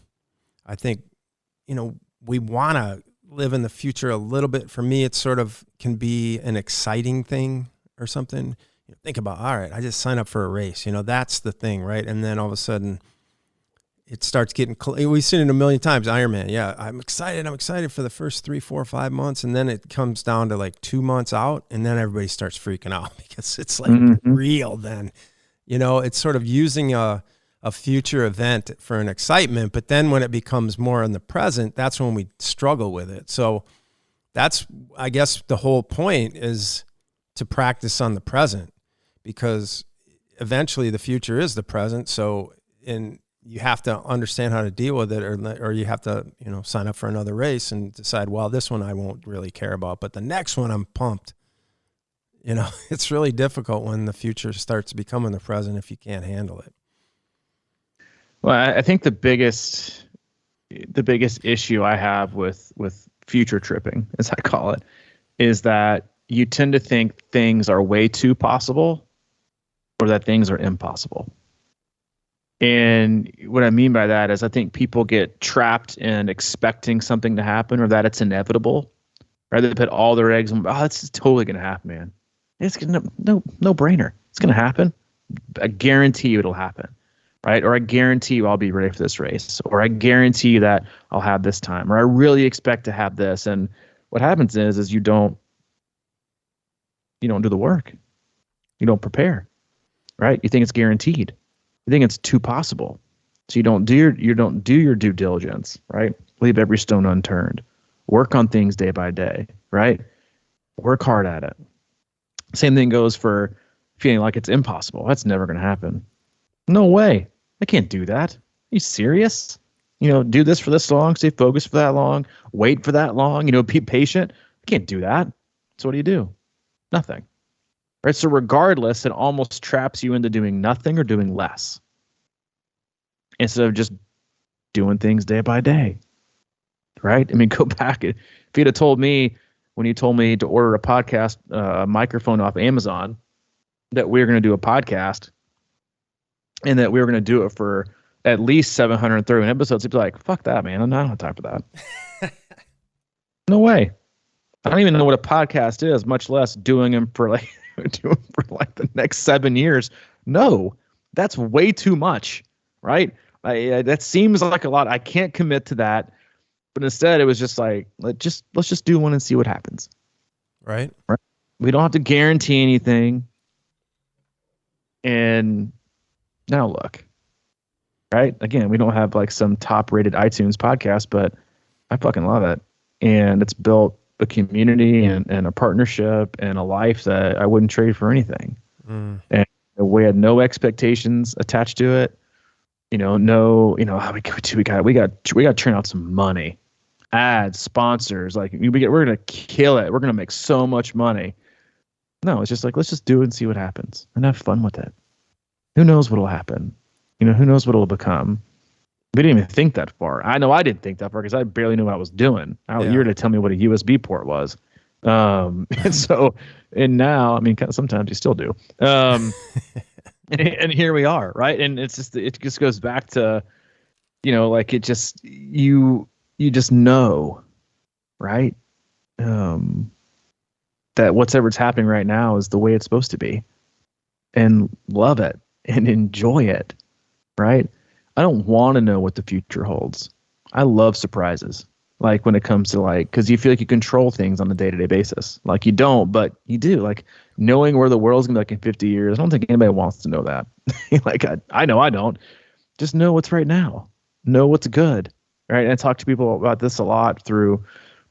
I think, we want to live in the future a little bit. For me, it sort of can be an exciting thing or something. Think about, all right, I just signed up for a race. That's the thing, right? And then all of a sudden, it starts getting, we've seen it a million times, Ironman. Yeah, I'm excited for the first 3, 4, 5 months. And then it comes down to like 2 months out. And then everybody starts freaking out because it's like real then. It's sort of using a future event for an excitement. But then when it becomes more in the present, that's when we struggle with it. So that's, I guess, the whole point is to practice on the present, because eventually the future is the present. So, you have to understand how to deal with it, or you have to, sign up for another race and decide, well, this one I won't really care about, but the next one I'm pumped. It's really difficult when the future starts becoming the present if you can't handle it. Well, I think the biggest issue I have with future tripping, as I call it, is that you tend to think things are way too possible, or that things are impossible. And what I mean by that is I think people get trapped in expecting something to happen, or that it's inevitable. Rather than put all their eggs in, it's totally going to happen, man. It's no brainer. It's going to happen. I guarantee you it'll happen, right? Or I guarantee you I'll be ready for this race, or I guarantee you that I'll have this time, or I really expect to have this. And what happens is you don't do the work. You don't prepare, right? You think it's guaranteed. You think it's too possible. So you don't do your due diligence, right? Leave every stone unturned. Work on things day by day, right? Work hard at it. Same thing goes for feeling like it's impossible. That's never going to happen. No way. I can't do that. Are you serious? Do this for this long, stay focused for that long, wait for that long, be patient. I can't do that. So what do? Nothing. Right? So regardless, it almost traps you into doing nothing or doing less, instead of just doing things day by day. Right? I mean, go back. If you'd have told me when you told me to order a podcast microphone off Amazon that we were going to do a podcast, and that we were going to do it for at least 731 episodes, he'd be like, fuck that, man. I don't have time for that. No way. I don't even know what a podcast is, much less doing them for like the next 7 years. No, that's way too much, right? That seems like a lot. I can't commit to that. But instead, it was just like, let's just do one and see what happens. Right. We don't have to guarantee anything. And now look, right? Again, we don't have like some top-rated iTunes podcast, but I fucking love it. And it's built a community and a partnership and a life that I wouldn't trade for anything. And we had no expectations attached to it. We got to turn out some money, ads, sponsors. Like we're gonna kill it. We're gonna make so much money. No, it's just like, let's just do it and see what happens and have fun with it. Who knows what'll happen? Who knows what it'll become? We didn't even think that far. I know I didn't think that far because I barely knew what I was doing. You were to tell me what a USB port was. And now, I mean, sometimes you still do. And here we are, right? And it just goes back to, like it just, you just know, right? That whatever's happening right now is the way it's supposed to be, and love it and enjoy it, right? I don't want to know what the future holds. I love surprises. Like when it comes to because you feel like you control things on a day-to-day basis. Like you don't, but you do. Like knowing where the world's gonna be like in 50 years. I don't think anybody wants to know that. Like I know I don't. Just know what's right now. Know what's good, right? And I talk to people about this a lot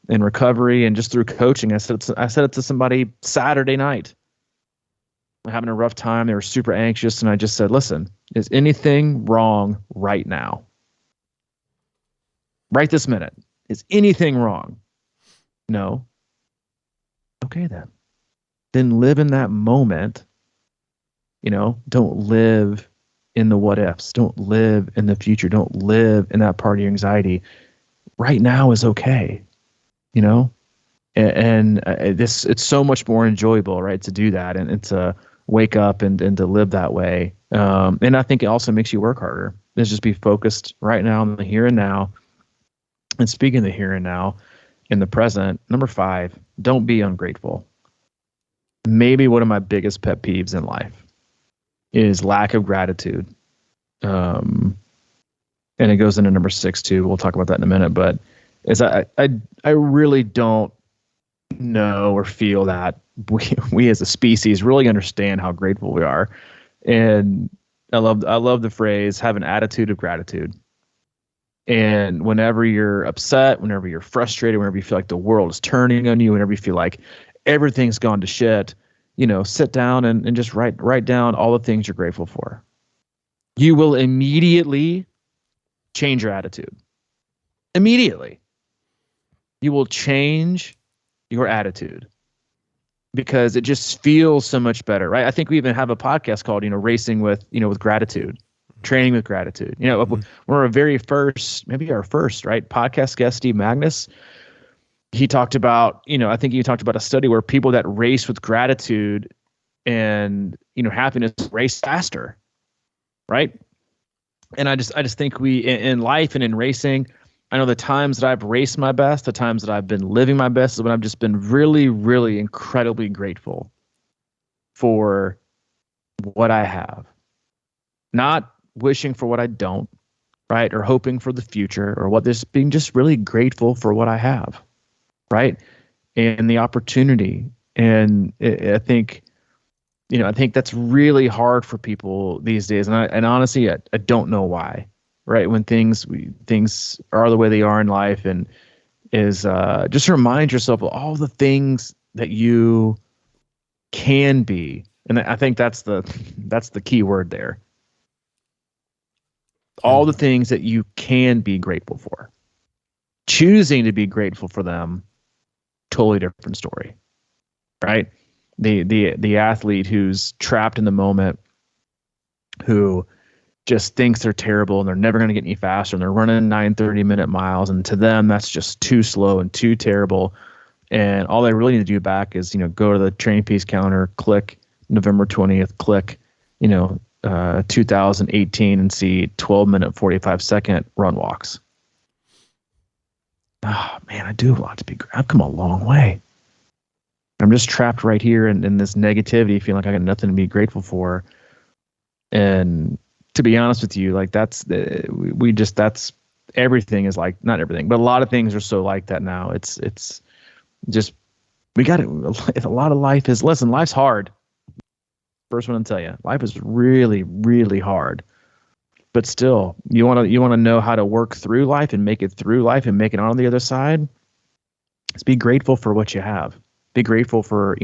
in recovery and just through coaching. I said it to somebody Saturday night. I'm having a rough time. They were super anxious, and I just said, "Listen, is anything wrong right now? Right this minute. Is anything wrong? No. Okay, then live in that moment. Don't live in the what ifs. Don't live in the future. Don't live in that part of your anxiety. Right now is okay. And it's so much more enjoyable, right, to do that and to wake up and to live that way. And I think it also makes you work harder. Let's just be focused right now on the here and now. And speaking of the here and now, in the present, number 5, don't be ungrateful. Maybe one of my biggest pet peeves in life is lack of gratitude. And it goes into number 6 too. We'll talk about that in a minute. But I really don't know or feel that we as a species really understand how grateful we are. And I love the phrase, have an attitude of gratitude. And whenever you're upset, whenever you're frustrated, whenever you feel like the world is turning on you, whenever you feel like everything's gone to shit, sit down and just write down all the things you're grateful for. You will immediately change your attitude. Immediately. You will change your attitude because it just feels so much better, right? I think we even have a podcast called, racing with gratitude. Training with gratitude. One of our very first, maybe our first, right, podcast guest, Steve Magnus, he talked about, I think he talked about a study where people that race with gratitude and, happiness race faster, right? And I just think we, in life and in racing, I know the times that I've raced my best, the times that I've been living my best is when I've just been really, really incredibly grateful for what I have. Not wishing for what I don't, right? Or hoping for the future or what this, being just really grateful for what I have, right? And the opportunity. And I think that's really hard for people these days. And honestly, I don't know why, right? When things are the way they are in life, and is just remind yourself of all the things that you can be. And I think that's the key word there. All the things that you can be grateful for. Choosing to be grateful for them, totally different story, right? The athlete who's trapped in the moment, who just thinks they're terrible and they're never going to get any faster, and they're running 9:30-minute miles, and to them that's just too slow and too terrible, and all they really need to do back is go to the training piece calendar, click November 20th, click 2018 and see 12-minute, 45-second run walks. Oh, man, I do want to be. I've come a long way. I'm just trapped right here in this negativity, feeling like I got nothing to be grateful for. And to be honest with you, like that's everything is like, not everything, but a lot of things are so like that now. It's just, we got it. A lot of life is, listen, life's hard. First one to tell you, life is really, really hard. But still, you want to know how to work through life and make it through life and make it on the other side. Just be grateful for what you have. Be grateful for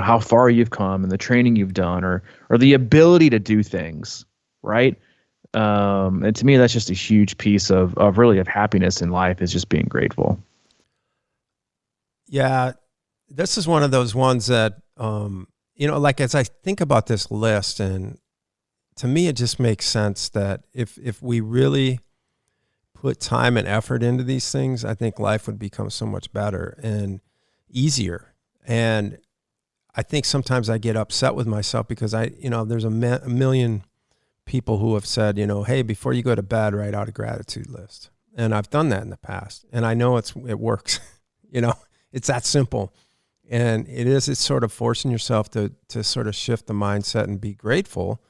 how far you've come and the training you've done, or the ability to do things right. And to me, that's just a huge piece of happiness in life, is just being grateful. Yeah, this is one of those ones that like as I think about this list, and to me, it just makes sense that if we really put time and effort into these things, I think life would become so much better and easier. And I think sometimes I get upset with myself because there's a million people who have said, hey, before you go to bed, write out a gratitude list. And I've done that in the past, and I know it works. It's that simple. And it's sort of forcing yourself to sort of shift the mindset and be grateful.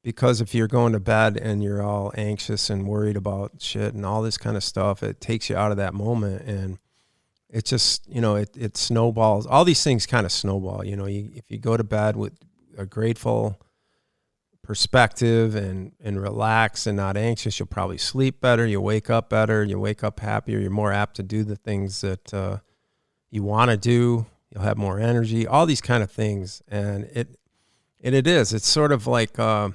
Because if you're going to bed and you're all anxious and worried about shit and all this kind of stuff, it takes you out of that moment. And it just, it snowballs. All these things kind of snowball. If you go to bed with a grateful perspective and relax and not anxious, you'll probably sleep better. You wake up better. You wake up happier. You're more apt to do the things that you want to do. You'll have more energy. All these kind of things. And it's sort of like, I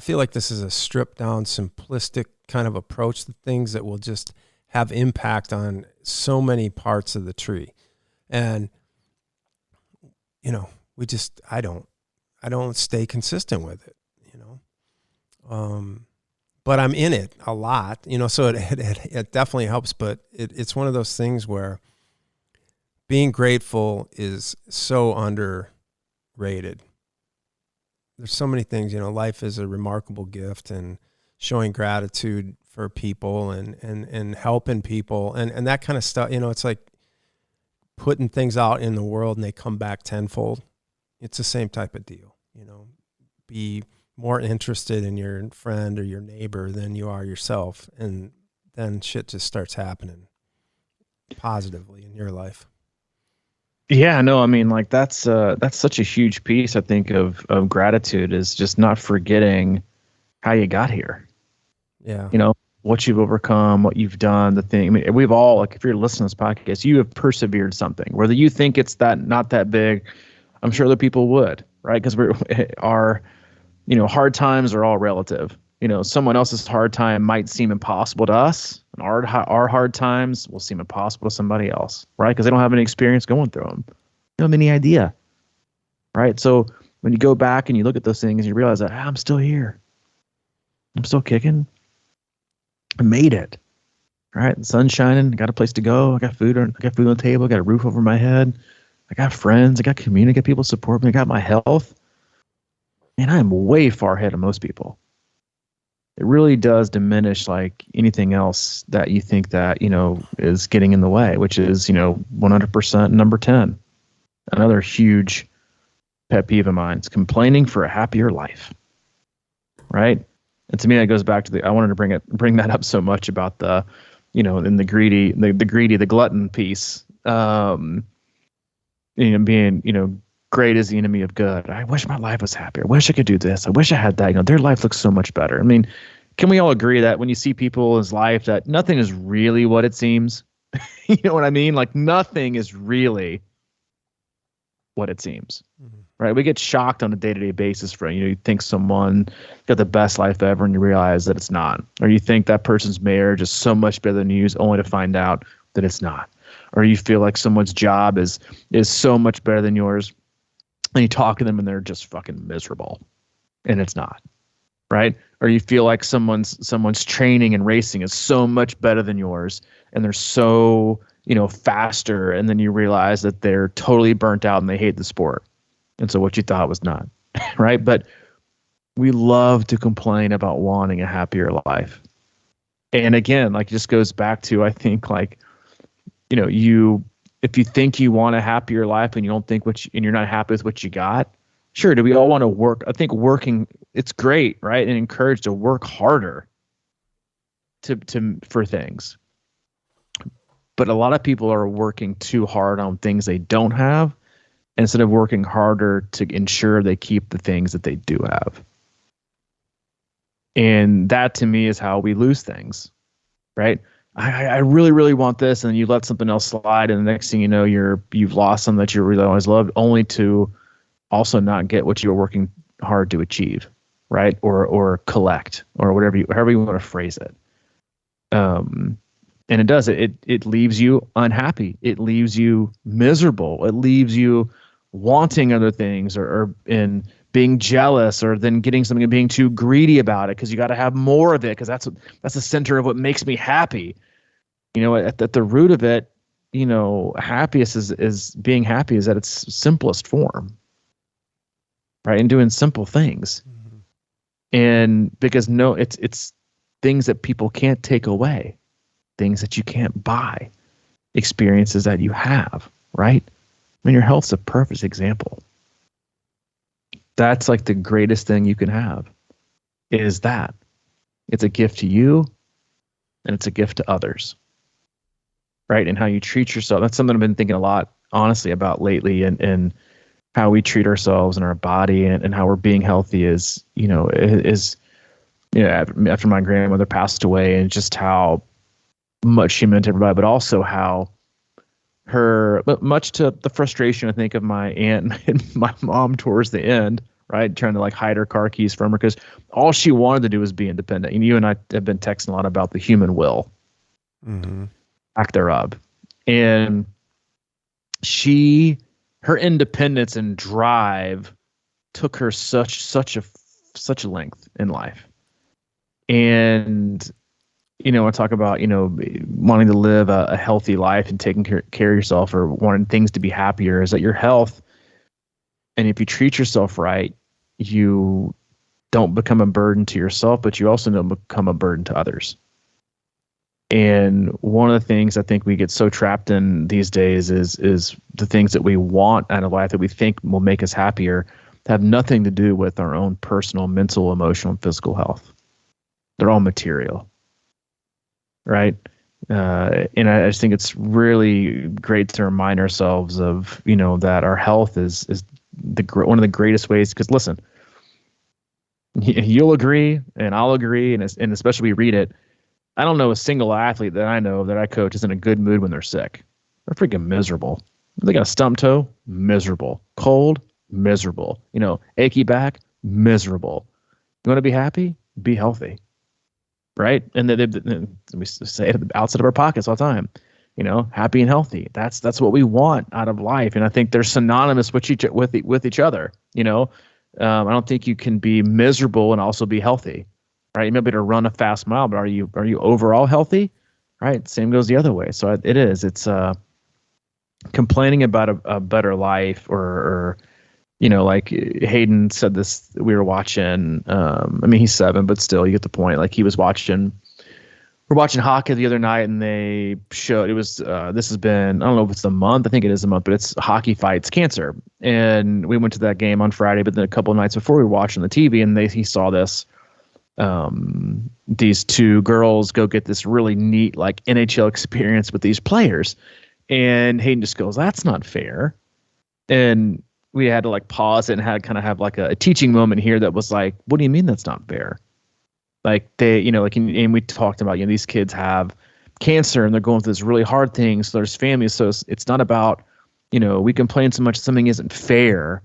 feel like this is a stripped down, simplistic kind of approach to things that will just have impact on so many parts of the tree. And, I don't stay consistent with it, but I'm in it a lot, so it definitely helps, but it's one of those things where being grateful is so underrated. There's so many things, life is a remarkable gift, and showing gratitude for people and helping people and that kind of stuff. It's like putting things out in the world and they come back tenfold. It's the same type of deal, be more interested in your friend or your neighbor than you are yourself. And then shit just starts happening positively in your life. Yeah, no, I mean, like that's such a huge piece, I think, of gratitude, is just not forgetting how you got here. Yeah. What you've overcome, what you've done, the thing. I mean, we've all, like, if you're listening to this podcast, you have persevered something. Whether you think it's not that big, I'm sure other people would, right? Because our hard times are all relative. Someone else's hard time might seem impossible to us, and our hard times will seem impossible to somebody else, right? Because they don't have any experience going through them. They don't have any idea, right? So when you go back and you look at those things, you realize that I'm still here. I'm still kicking. I made it, right? The sun's shining. I got a place to go. I got food on the table. I got a roof over my head. I got friends. I got community. I got people support me. I got my health. And I am way far ahead of most people. It really does diminish like anything else that you think that, is getting in the way, which is, 100% number 10. Another huge pet peeve of mine is complaining for a happier life. Right? And to me, that goes back to I wanted to bring that up so much about the, in the the glutton piece, being, great is the enemy of good. I wish my life was happier. I wish I could do this. I wish I had that. Their life looks so much better. I mean, can we all agree that when you see people's life, that nothing is really what it seems? You know what I mean? Like, nothing is really what it seems, right? We get shocked on a day-to-day basis for, you think someone got the best life ever and you realize that it's not. Or you think that person's marriage is so much better than yours, only to find out that it's not. Or you feel like someone's job is so much better than yours, and you talk to them and they're just fucking miserable, and it's not, right? Or you feel like someone's training and racing is so much better than yours, and they're so, faster, and then you realize that they're totally burnt out and they hate the sport. And so what you thought was not. right? But we love to complain about wanting a happier life. And again, like, it just goes back to, I think, like, if you think you want a happier life and you don't think and you're not happy with what you got, sure. Do we all want to work? I think working, it's great, right? And encouraged to work harder for things. But a lot of people are working too hard on things they don't have instead of working harder to ensure they keep the things that they do have. And that, to me, is how we lose things, right? I really, really want this, and then you let something else slide, and the next thing you know, you've lost something that you really always loved, only to also not get what you were working hard to achieve, right? Or collect, or however you want to phrase it. And it does. It leaves you unhappy. It leaves you miserable. It leaves you wanting other things, or in being jealous, or then getting something and being too greedy about it because you got to have more of it, because that's the center of what makes me happy. At the root of it, happiness is being happy is at its simplest form, right? And doing simple things. Mm-hmm. And because it's things that people can't take away, things that you can't buy, experiences that you have, right? I mean, your health's a perfect example. That's like the greatest thing you can have, is that it's a gift to you and it's a gift to others, right? And how you treat yourself. That's something I've been thinking a lot, honestly, about lately, and how we treat ourselves and our body, and how we're being healthy is after my grandmother passed away, and just how much she meant to everybody, but also how much to the frustration, I think, of my aunt and my mom towards the end, right? Trying to, like, hide her car keys from her, because all she wanted to do was be independent. And you and I have been texting a lot about the human will, mm-hmm. lack thereof. And her independence and drive took her such a length in life. And I talk about, wanting to live a healthy life and taking care of yourself, or wanting things to be happier, is that your health. And if you treat yourself right, you don't become a burden to yourself, but you also don't become a burden to others. And one of the things I think we get so trapped in these days is the things that we want out of life that we think will make us happier have nothing to do with our own personal, mental, emotional, and physical health. They're all material. Right. And I just think it's really great to remind ourselves of, that our health is one of the greatest ways. Because listen, you'll agree, and I'll agree, and especially we read it. I don't know a single athlete that I know that I coach is in a good mood when they're sick. They're freaking miserable. They got a stump toe, miserable. Cold, miserable. Achy back, miserable. You want to be happy? Be healthy. Right? And we say it at the outset of our pockets all the time, happy and healthy. That's what we want out of life. And I think they're synonymous with each other. I don't think you can be miserable and also be healthy, right? You may be able to run a fast mile, but are you overall healthy? Right? Same goes the other way. So it's complaining about a better life, or like Hayden said this, we were watching, he's 7, but still, you get the point. Like, we're watching hockey the other night, and they showed, it was, this has been, I don't know if it's a month, I think it is a month, but it's Hockey Fights Cancer. And we went to that game on Friday, but then a couple of nights before, we were watching the TV, and he saw this, these 2 girls go get this really neat, like, NHL experience with these players. And Hayden just goes, "That's not fair." And we had to, like, pause it and have like a teaching moment here that was like, what do you mean that's not fair? Like, they, and we talked about, these kids have cancer and they're going through this really hard thing. So there's families. So it's not about, we complain so much something isn't fair.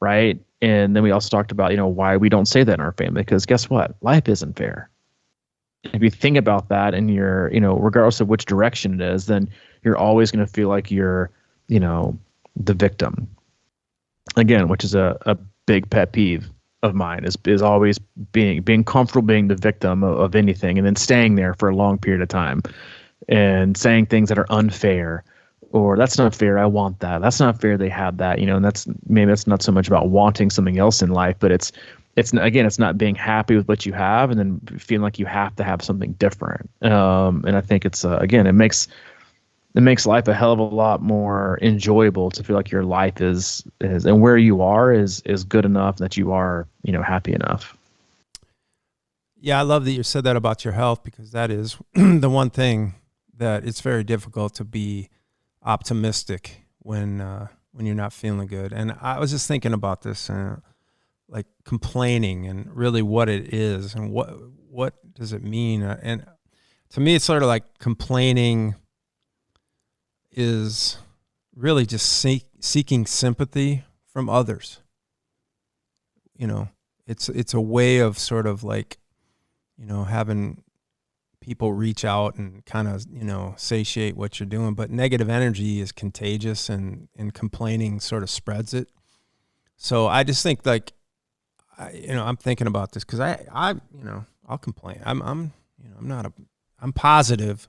Right. And then we also talked about, why we don't say that in our family, because guess what? Life isn't fair. If you think about that, and you're, regardless of which direction it is, then you're always going to feel like you're, the victim. Again, which is a big pet peeve of mine, is always being comfortable being the victim of anything, and then staying there for a long period of time and saying things that are unfair, or that's not fair, I want that. That's not fair, they have that, and maybe that's not so much about wanting something else in life, but it's not being happy with what you have and then feeling like you have to have something different. And I think it's again, it makes life a hell of a lot more enjoyable to feel like your life is and where you are is good enough, that you are, happy enough. Yeah, I love that you said that about your health, because that is the one thing that it's very difficult to be optimistic when you're not feeling good. And I was just thinking about this, like complaining and really what it is and what does it mean. And to me, it's sort of like complaining is really just seeking sympathy from others. It's a way of sort of like, having people reach out and kind of, satiate what you're doing. But negative energy is contagious, and complaining sort of spreads it. So I just think like, I'm thinking about this because I'll complain. I'm positive,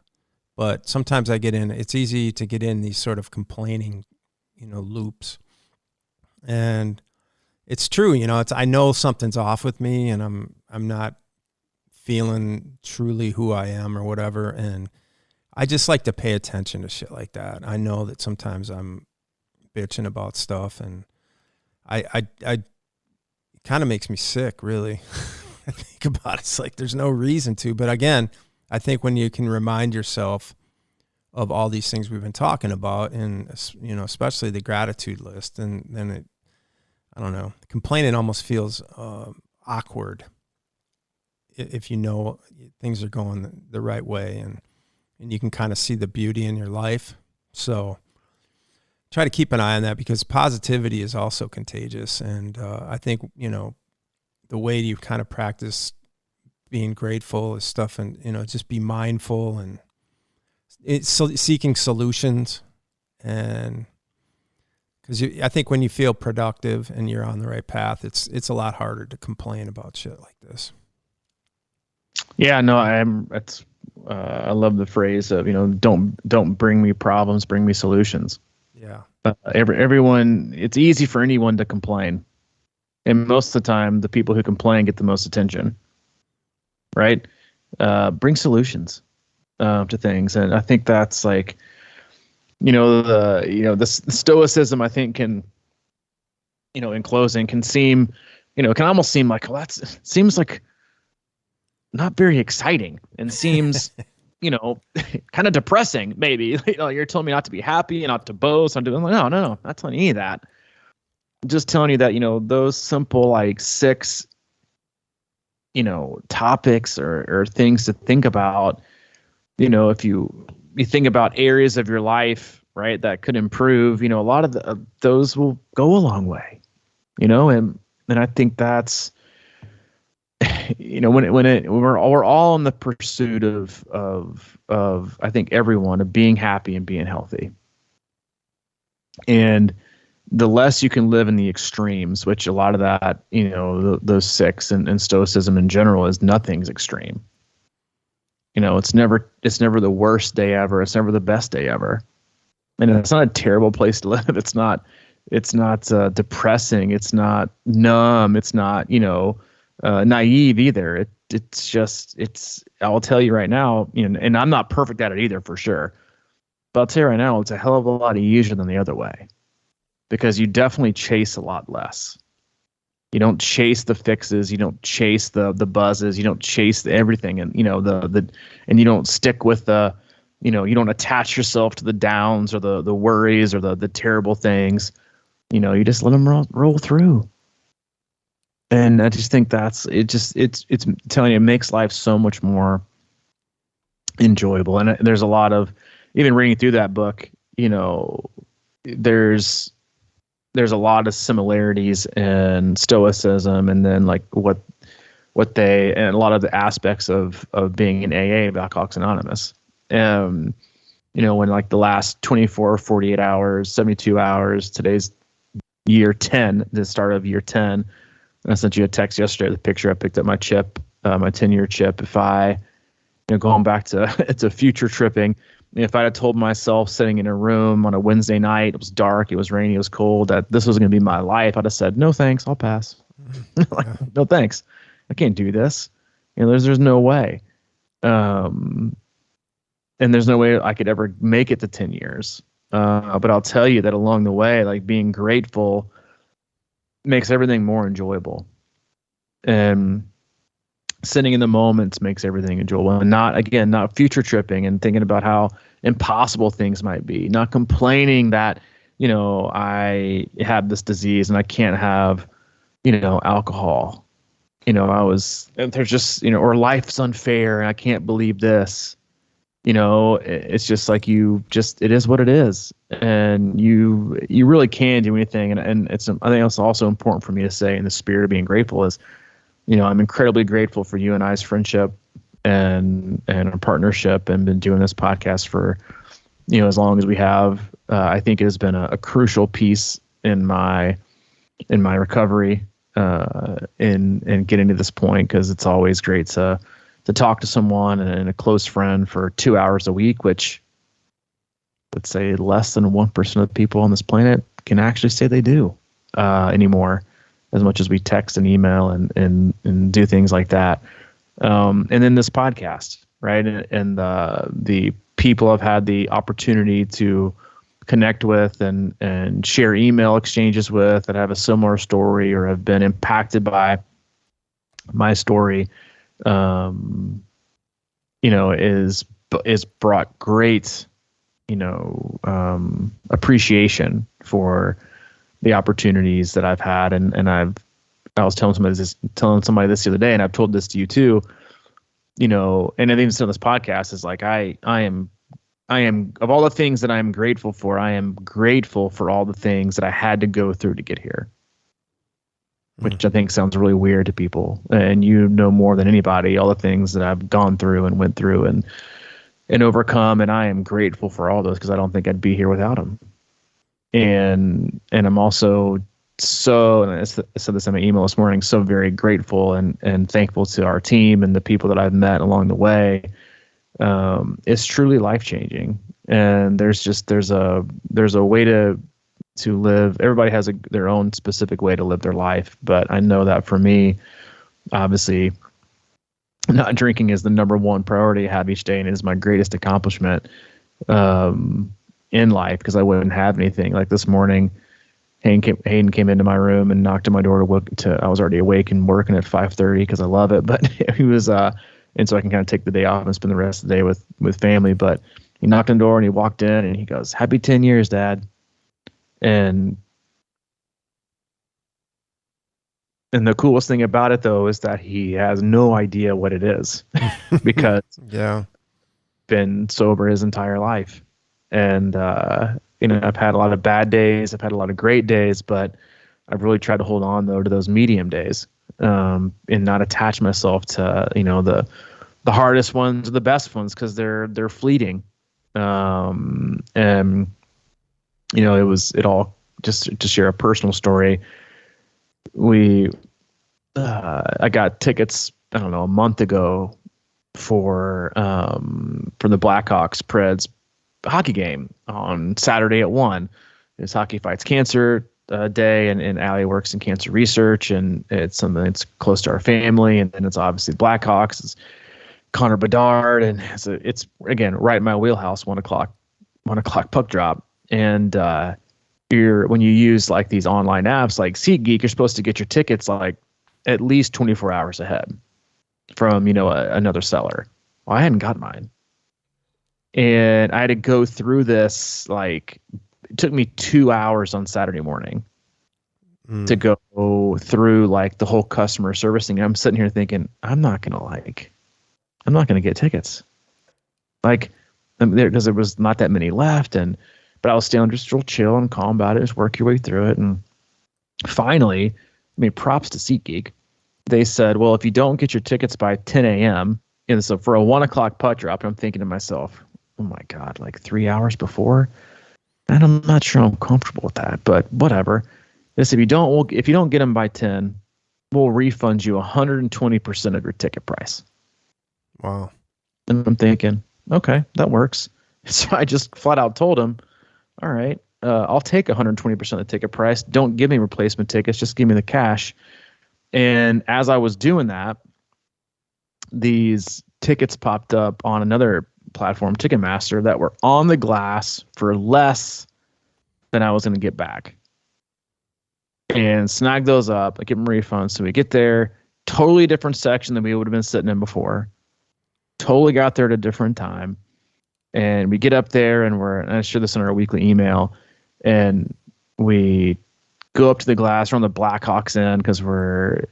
but sometimes it's easy to get in these sort of complaining, loops. And it's true, I know something's off with me, and I'm not feeling truly who I am or whatever. And I just like to pay attention to shit like that. I know that sometimes I'm bitching about stuff, and I it kind of makes me sick, really. I think about it. It's like there's no reason to. But again, I think when you can remind yourself of all these things we've been talking about, and especially the gratitude list, and then I don't know, complaining almost feels awkward if things are going the right way, and you can kind of see the beauty in your life. So try to keep an eye on that, because positivity is also contagious. And I think, the way you kind of practice being grateful is stuff, and, just be mindful, and it's seeking solutions. And because I think when you feel productive and you're on the right path, it's a lot harder to complain about shit like this. Yeah, no, I love the phrase of, don't bring me problems, bring me solutions. Yeah. Everyone, it's easy for anyone to complain. And most of the time, the people who complain get the most attention, right? Bring solutions to things. And I think that's like, the Stoicism, I think, can, in closing, can seem, can almost seem like, well, seems like not very exciting, and seems, kind of depressing, maybe. You're telling me not to be happy and not to boast. I'm like, no, not telling you any of that. I'm just telling you that, those simple, like 6, topics or things to think about, if you think about areas of your life, right, that could improve, a lot of those will go a long way, and I think that's, when we're all in the pursuit of I think everyone, of being happy and being healthy. And the less you can live in the extremes, which a lot of that, those 6 and Stoicism in general, is nothing's extreme. It's never the worst day ever. It's never the best day ever. And it's not a terrible place to live. It's not depressing. It's not numb. It's not, naive either. I'll tell you right now, and I'm not perfect at it either, for sure, but I'll tell you right now, it's a hell of a lot easier than the other way, because you definitely chase a lot less. You don't chase the fixes. You don't chase the buzzes. You don't chase everything, and and you don't stick with the, you don't attach yourself to the downs or the worries or the terrible things. You just let them roll through. And I just think it's telling you, it makes life so much more enjoyable. And there's a lot of, even reading through that book, there's a lot of similarities in Stoicism, and then like what they, and a lot of the aspects of being an AA, Alcoholics Anonymous. When like the last 24, 48 hours, 72 hours, today's year 10, the start of year 10. I sent you a text yesterday, the picture I picked up my chip, my 10-year chip. If I, going back to future tripping, if I'd have told myself sitting in a room on a Wednesday night, it was dark, it was rainy, it was cold, that this was going to be my life, I'd have said, no, thanks, I'll pass. Like, no, thanks. I can't do this. There's no way. And there's no way I could ever make it to 10 years. But I'll tell you that along the way, like, being grateful makes everything more enjoyable. And sitting in the moments makes everything enjoyable. And not future tripping and thinking about how impossible things might be. Not complaining that, I have this disease and I can't have, alcohol. There's just, or life's unfair and I can't believe this. It's just like it is what it is. And you really can do anything. And I think it's also important for me to say, in the spirit of being grateful, is, I'm incredibly grateful for you and I's friendship and our partnership, and been doing this podcast for, as long as we have. I think it has been a crucial piece in my recovery, in getting to this point, because it's always great to talk to someone and a close friend for 2 hours a week, which let's say less than 1% of the people on this planet can actually say they do anymore, as much as we text and email and do things like that. And then this podcast, right? And the people I've had the opportunity to connect with and share email exchanges with that have a similar story or have been impacted by my story, is brought great, appreciation for the opportunities that I've had. And I was telling somebody this the other day, and I've told this to you too, and I think it's on this podcast, is like, I am of all the things that I'm grateful for, I am grateful for all the things that I had to go through to get here. Which I think sounds really weird to people. And more than anybody, all the things that I've gone through and went through and overcome. And I am grateful for all those, because I don't think I'd be here without them. And I'm also and I said this in my email this morning, so very grateful and thankful to our team and the people that I've met along the way. It's truly life-changing. And there's a way to live. Everybody has their own specific way to live their life. But I know that for me, obviously, not drinking is the number one priority I have each day, and it is my greatest accomplishment in life, because I wouldn't have anything. Like this morning, Hayden came into my room and knocked on my door I was already awake and working at 5:30 because I love it. But he was, and so I can kind of take the day off and spend the rest of the day with family. But he knocked on the door and he walked in and he goes, "Happy 10 years, Dad." And the coolest thing about it, though, is that he has no idea what it is because been sober his entire life. And, I've had a lot of bad days. I've had a lot of great days, but I've really tried to hold on, though, to those medium days, and not attach myself to, the hardest ones or the best ones, because they're fleeting. And it all, just to share a personal story. I got tickets, I don't know, a month ago for the Blackhawks Preds hockey game on Saturday at 1. It's Hockey Fights Cancer Day, and Allie works in cancer research, and it's something that's close to our family. And then it's obviously Blackhawks. It's Connor Bedard, and it's again right in my wheelhouse. 1:00 puck drop. And when you use like these online apps like SeatGeek, you're supposed to get your tickets like at least 24 hours ahead from another seller. Well, I hadn't got mine, and I had to go through this. Like, it took me 2 hours on Saturday morning to go through like the whole customer service thing. I'm sitting here thinking, I'm not gonna get tickets, like, because there was not that many left. But I was still just real chill and calm about it. Just work your way through it. And finally, props to SeatGeek. They said, well, if you don't get your tickets by 10 a.m., and so for a 1:00 puck drop, I'm thinking to myself, oh my God, like 3 hours before? And I'm not sure I'm comfortable with that, but whatever. They said, if you don't get them by 10, we'll refund you 120% of your ticket price. Wow. And I'm thinking, okay, that works. So I just flat out told him, all right, I'll take 120% of the ticket price. Don't give me replacement tickets. Just give me the cash. And as I was doing that, these tickets popped up on another platform, Ticketmaster, that were on the glass for less than I was going to get back. And snag those up. I give them refunds. So we get there, totally different section than we would have been sitting in before. Totally got there at a different time. And we get up there, and I share this in our weekly email, and we go up to the glass. We're on the Blackhawks end because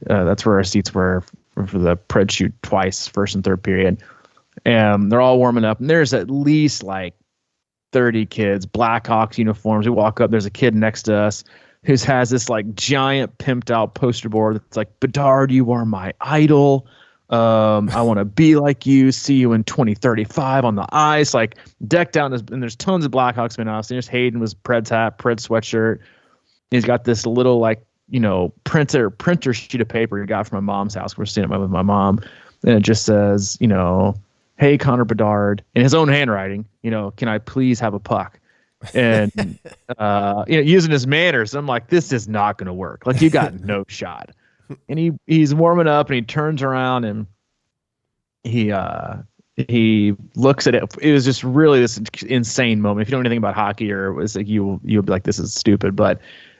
that's where our seats were for the pred shoot twice, first and third period. And they're all warming up, and there's at least like 30 kids, Blackhawks uniforms. We walk up, there's a kid next to us who has this like giant pimped out poster board that's like, Bedard, you are my idol. I want to be like you, see you in 2035 on the ice, like decked out. And there's tons of Blackhawks men out. There's Hayden with Pred's hat, Pred sweatshirt. He's got this little like, printer sheet of paper he got from my mom's house. We're sitting with my mom, and it just says, hey, Connor Bedard, in his own handwriting, can I please have a puck? And using his manners, I'm like, this is not going to work. Like, you got no shot. And he's warming up, and he turns around, and he looks at it. It was just really this insane moment. If you don't know anything about hockey, or it was like you'll be like, this is stupid.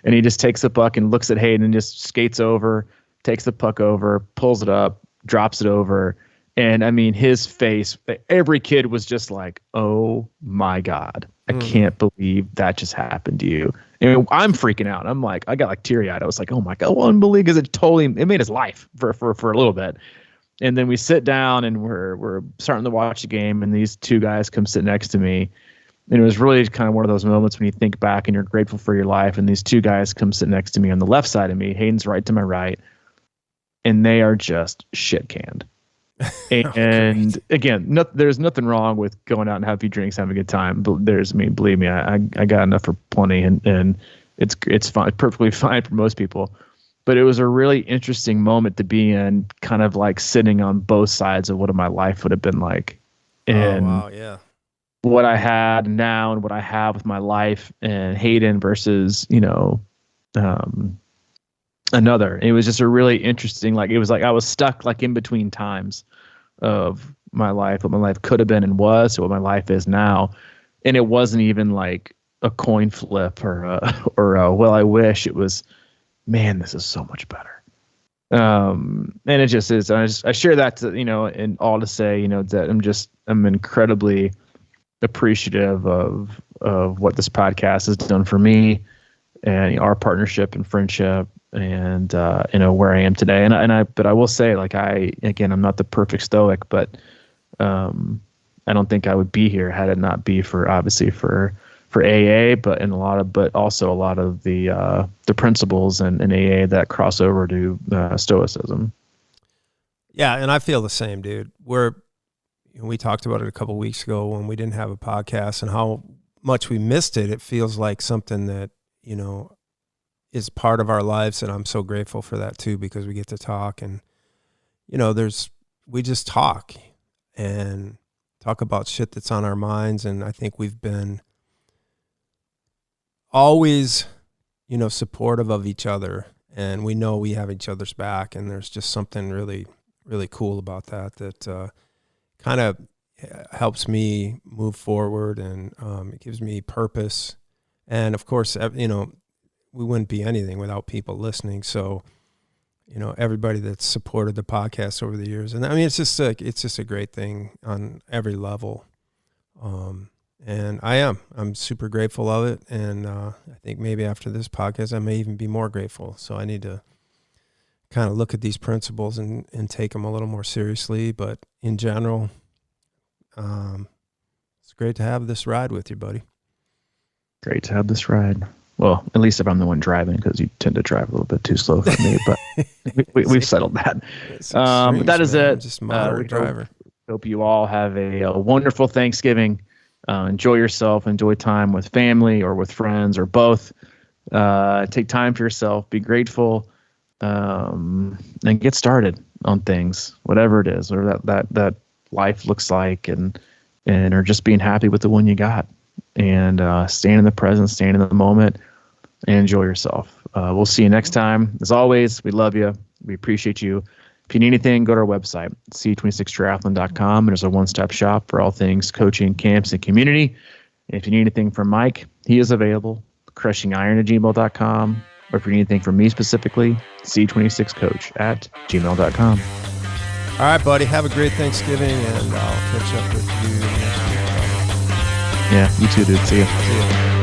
And he just takes the puck and looks at Hayden and just skates over, takes the puck over, pulls it up, drops it over. And I mean, his face, every kid was just like, oh my God, I can't believe that just happened to you. And I'm freaking out. I'm like, I got like teary eyed. I was like, oh my God, well, unbelievable. Because it made his life for a little bit. And then we sit down and we're starting to watch the game, and these two guys come sit next to me. And it was really kind of one of those moments when you think back and you're grateful for your life. And these two guys come sit next to me on the left side of me. Hayden's right to my right. And they are just shit canned. And again, there's nothing wrong with going out and having a few drinks, having a good time. But believe me, I got enough for plenty, and it's fine, perfectly fine for most people. But it was a really interesting moment to be in, kind of like sitting on both sides of what my life would have been like. And oh, wow, yeah. What I had now and what I have with my life, and Hayden versus, another. It was just a really interesting, like, it was like I was stuck like in between times of my life, what my life could have been and was, to what my life is now. And it wasn't even like a coin flip or well, I wish. It was, man, this is so much better. And it just is. I share that to, and all to say, that I'm incredibly appreciative of what this podcast has done for me, and our partnership and friendship, and where I am today. But I will say, like, I'm not the perfect Stoic, but I don't think I would be here had it not be for AA, but also a lot of the principles in AA that cross over to Stoicism. Yeah, and I feel the same, dude. We talked about it a couple of weeks ago when we didn't have a podcast, and how much we missed it. It feels like something that, is part of our lives, and I'm so grateful for that too, because we get to talk, and we just talk about shit that's on our minds. And I think we've been always, supportive of each other, and we know we have each other's back, and there's just something really, really cool about that kind of helps me move forward, and it gives me purpose. And of course, we wouldn't be anything without people listening. So, everybody that's supported the podcast over the years, and I mean, it's just a great thing on every level. And I'm super grateful of it. And I think maybe after this podcast, I may even be more grateful. So I need to kind of look at these principles and take them a little more seriously. But in general, it's great to have this ride with you, buddy. Great to have this ride. Well, at least if I'm the one driving, because you tend to drive a little bit too slow for me, but we've settled that. But that is it. Just moderate driver. Hope you all have a wonderful Thanksgiving. Enjoy yourself. Enjoy time with family or with friends or both. Take time for yourself. Be grateful, and get started on things, whatever it is, or that life looks like, and and are just being happy with the one you got, and staying in the present, staying in the moment, and enjoy yourself. We'll see you next time. As always, we love you. We appreciate you. If you need anything, go to our website, c26triathlon.com, and there's a one-stop shop for all things coaching, camps, and community. And if you need anything from Mike, he is available, crushingiron@gmail.com, or if you need anything from me specifically, c26coach@gmail.com. All right, buddy. Have a great Thanksgiving, and I'll catch up with you next week. Yeah, you too, dude. See ya. See ya.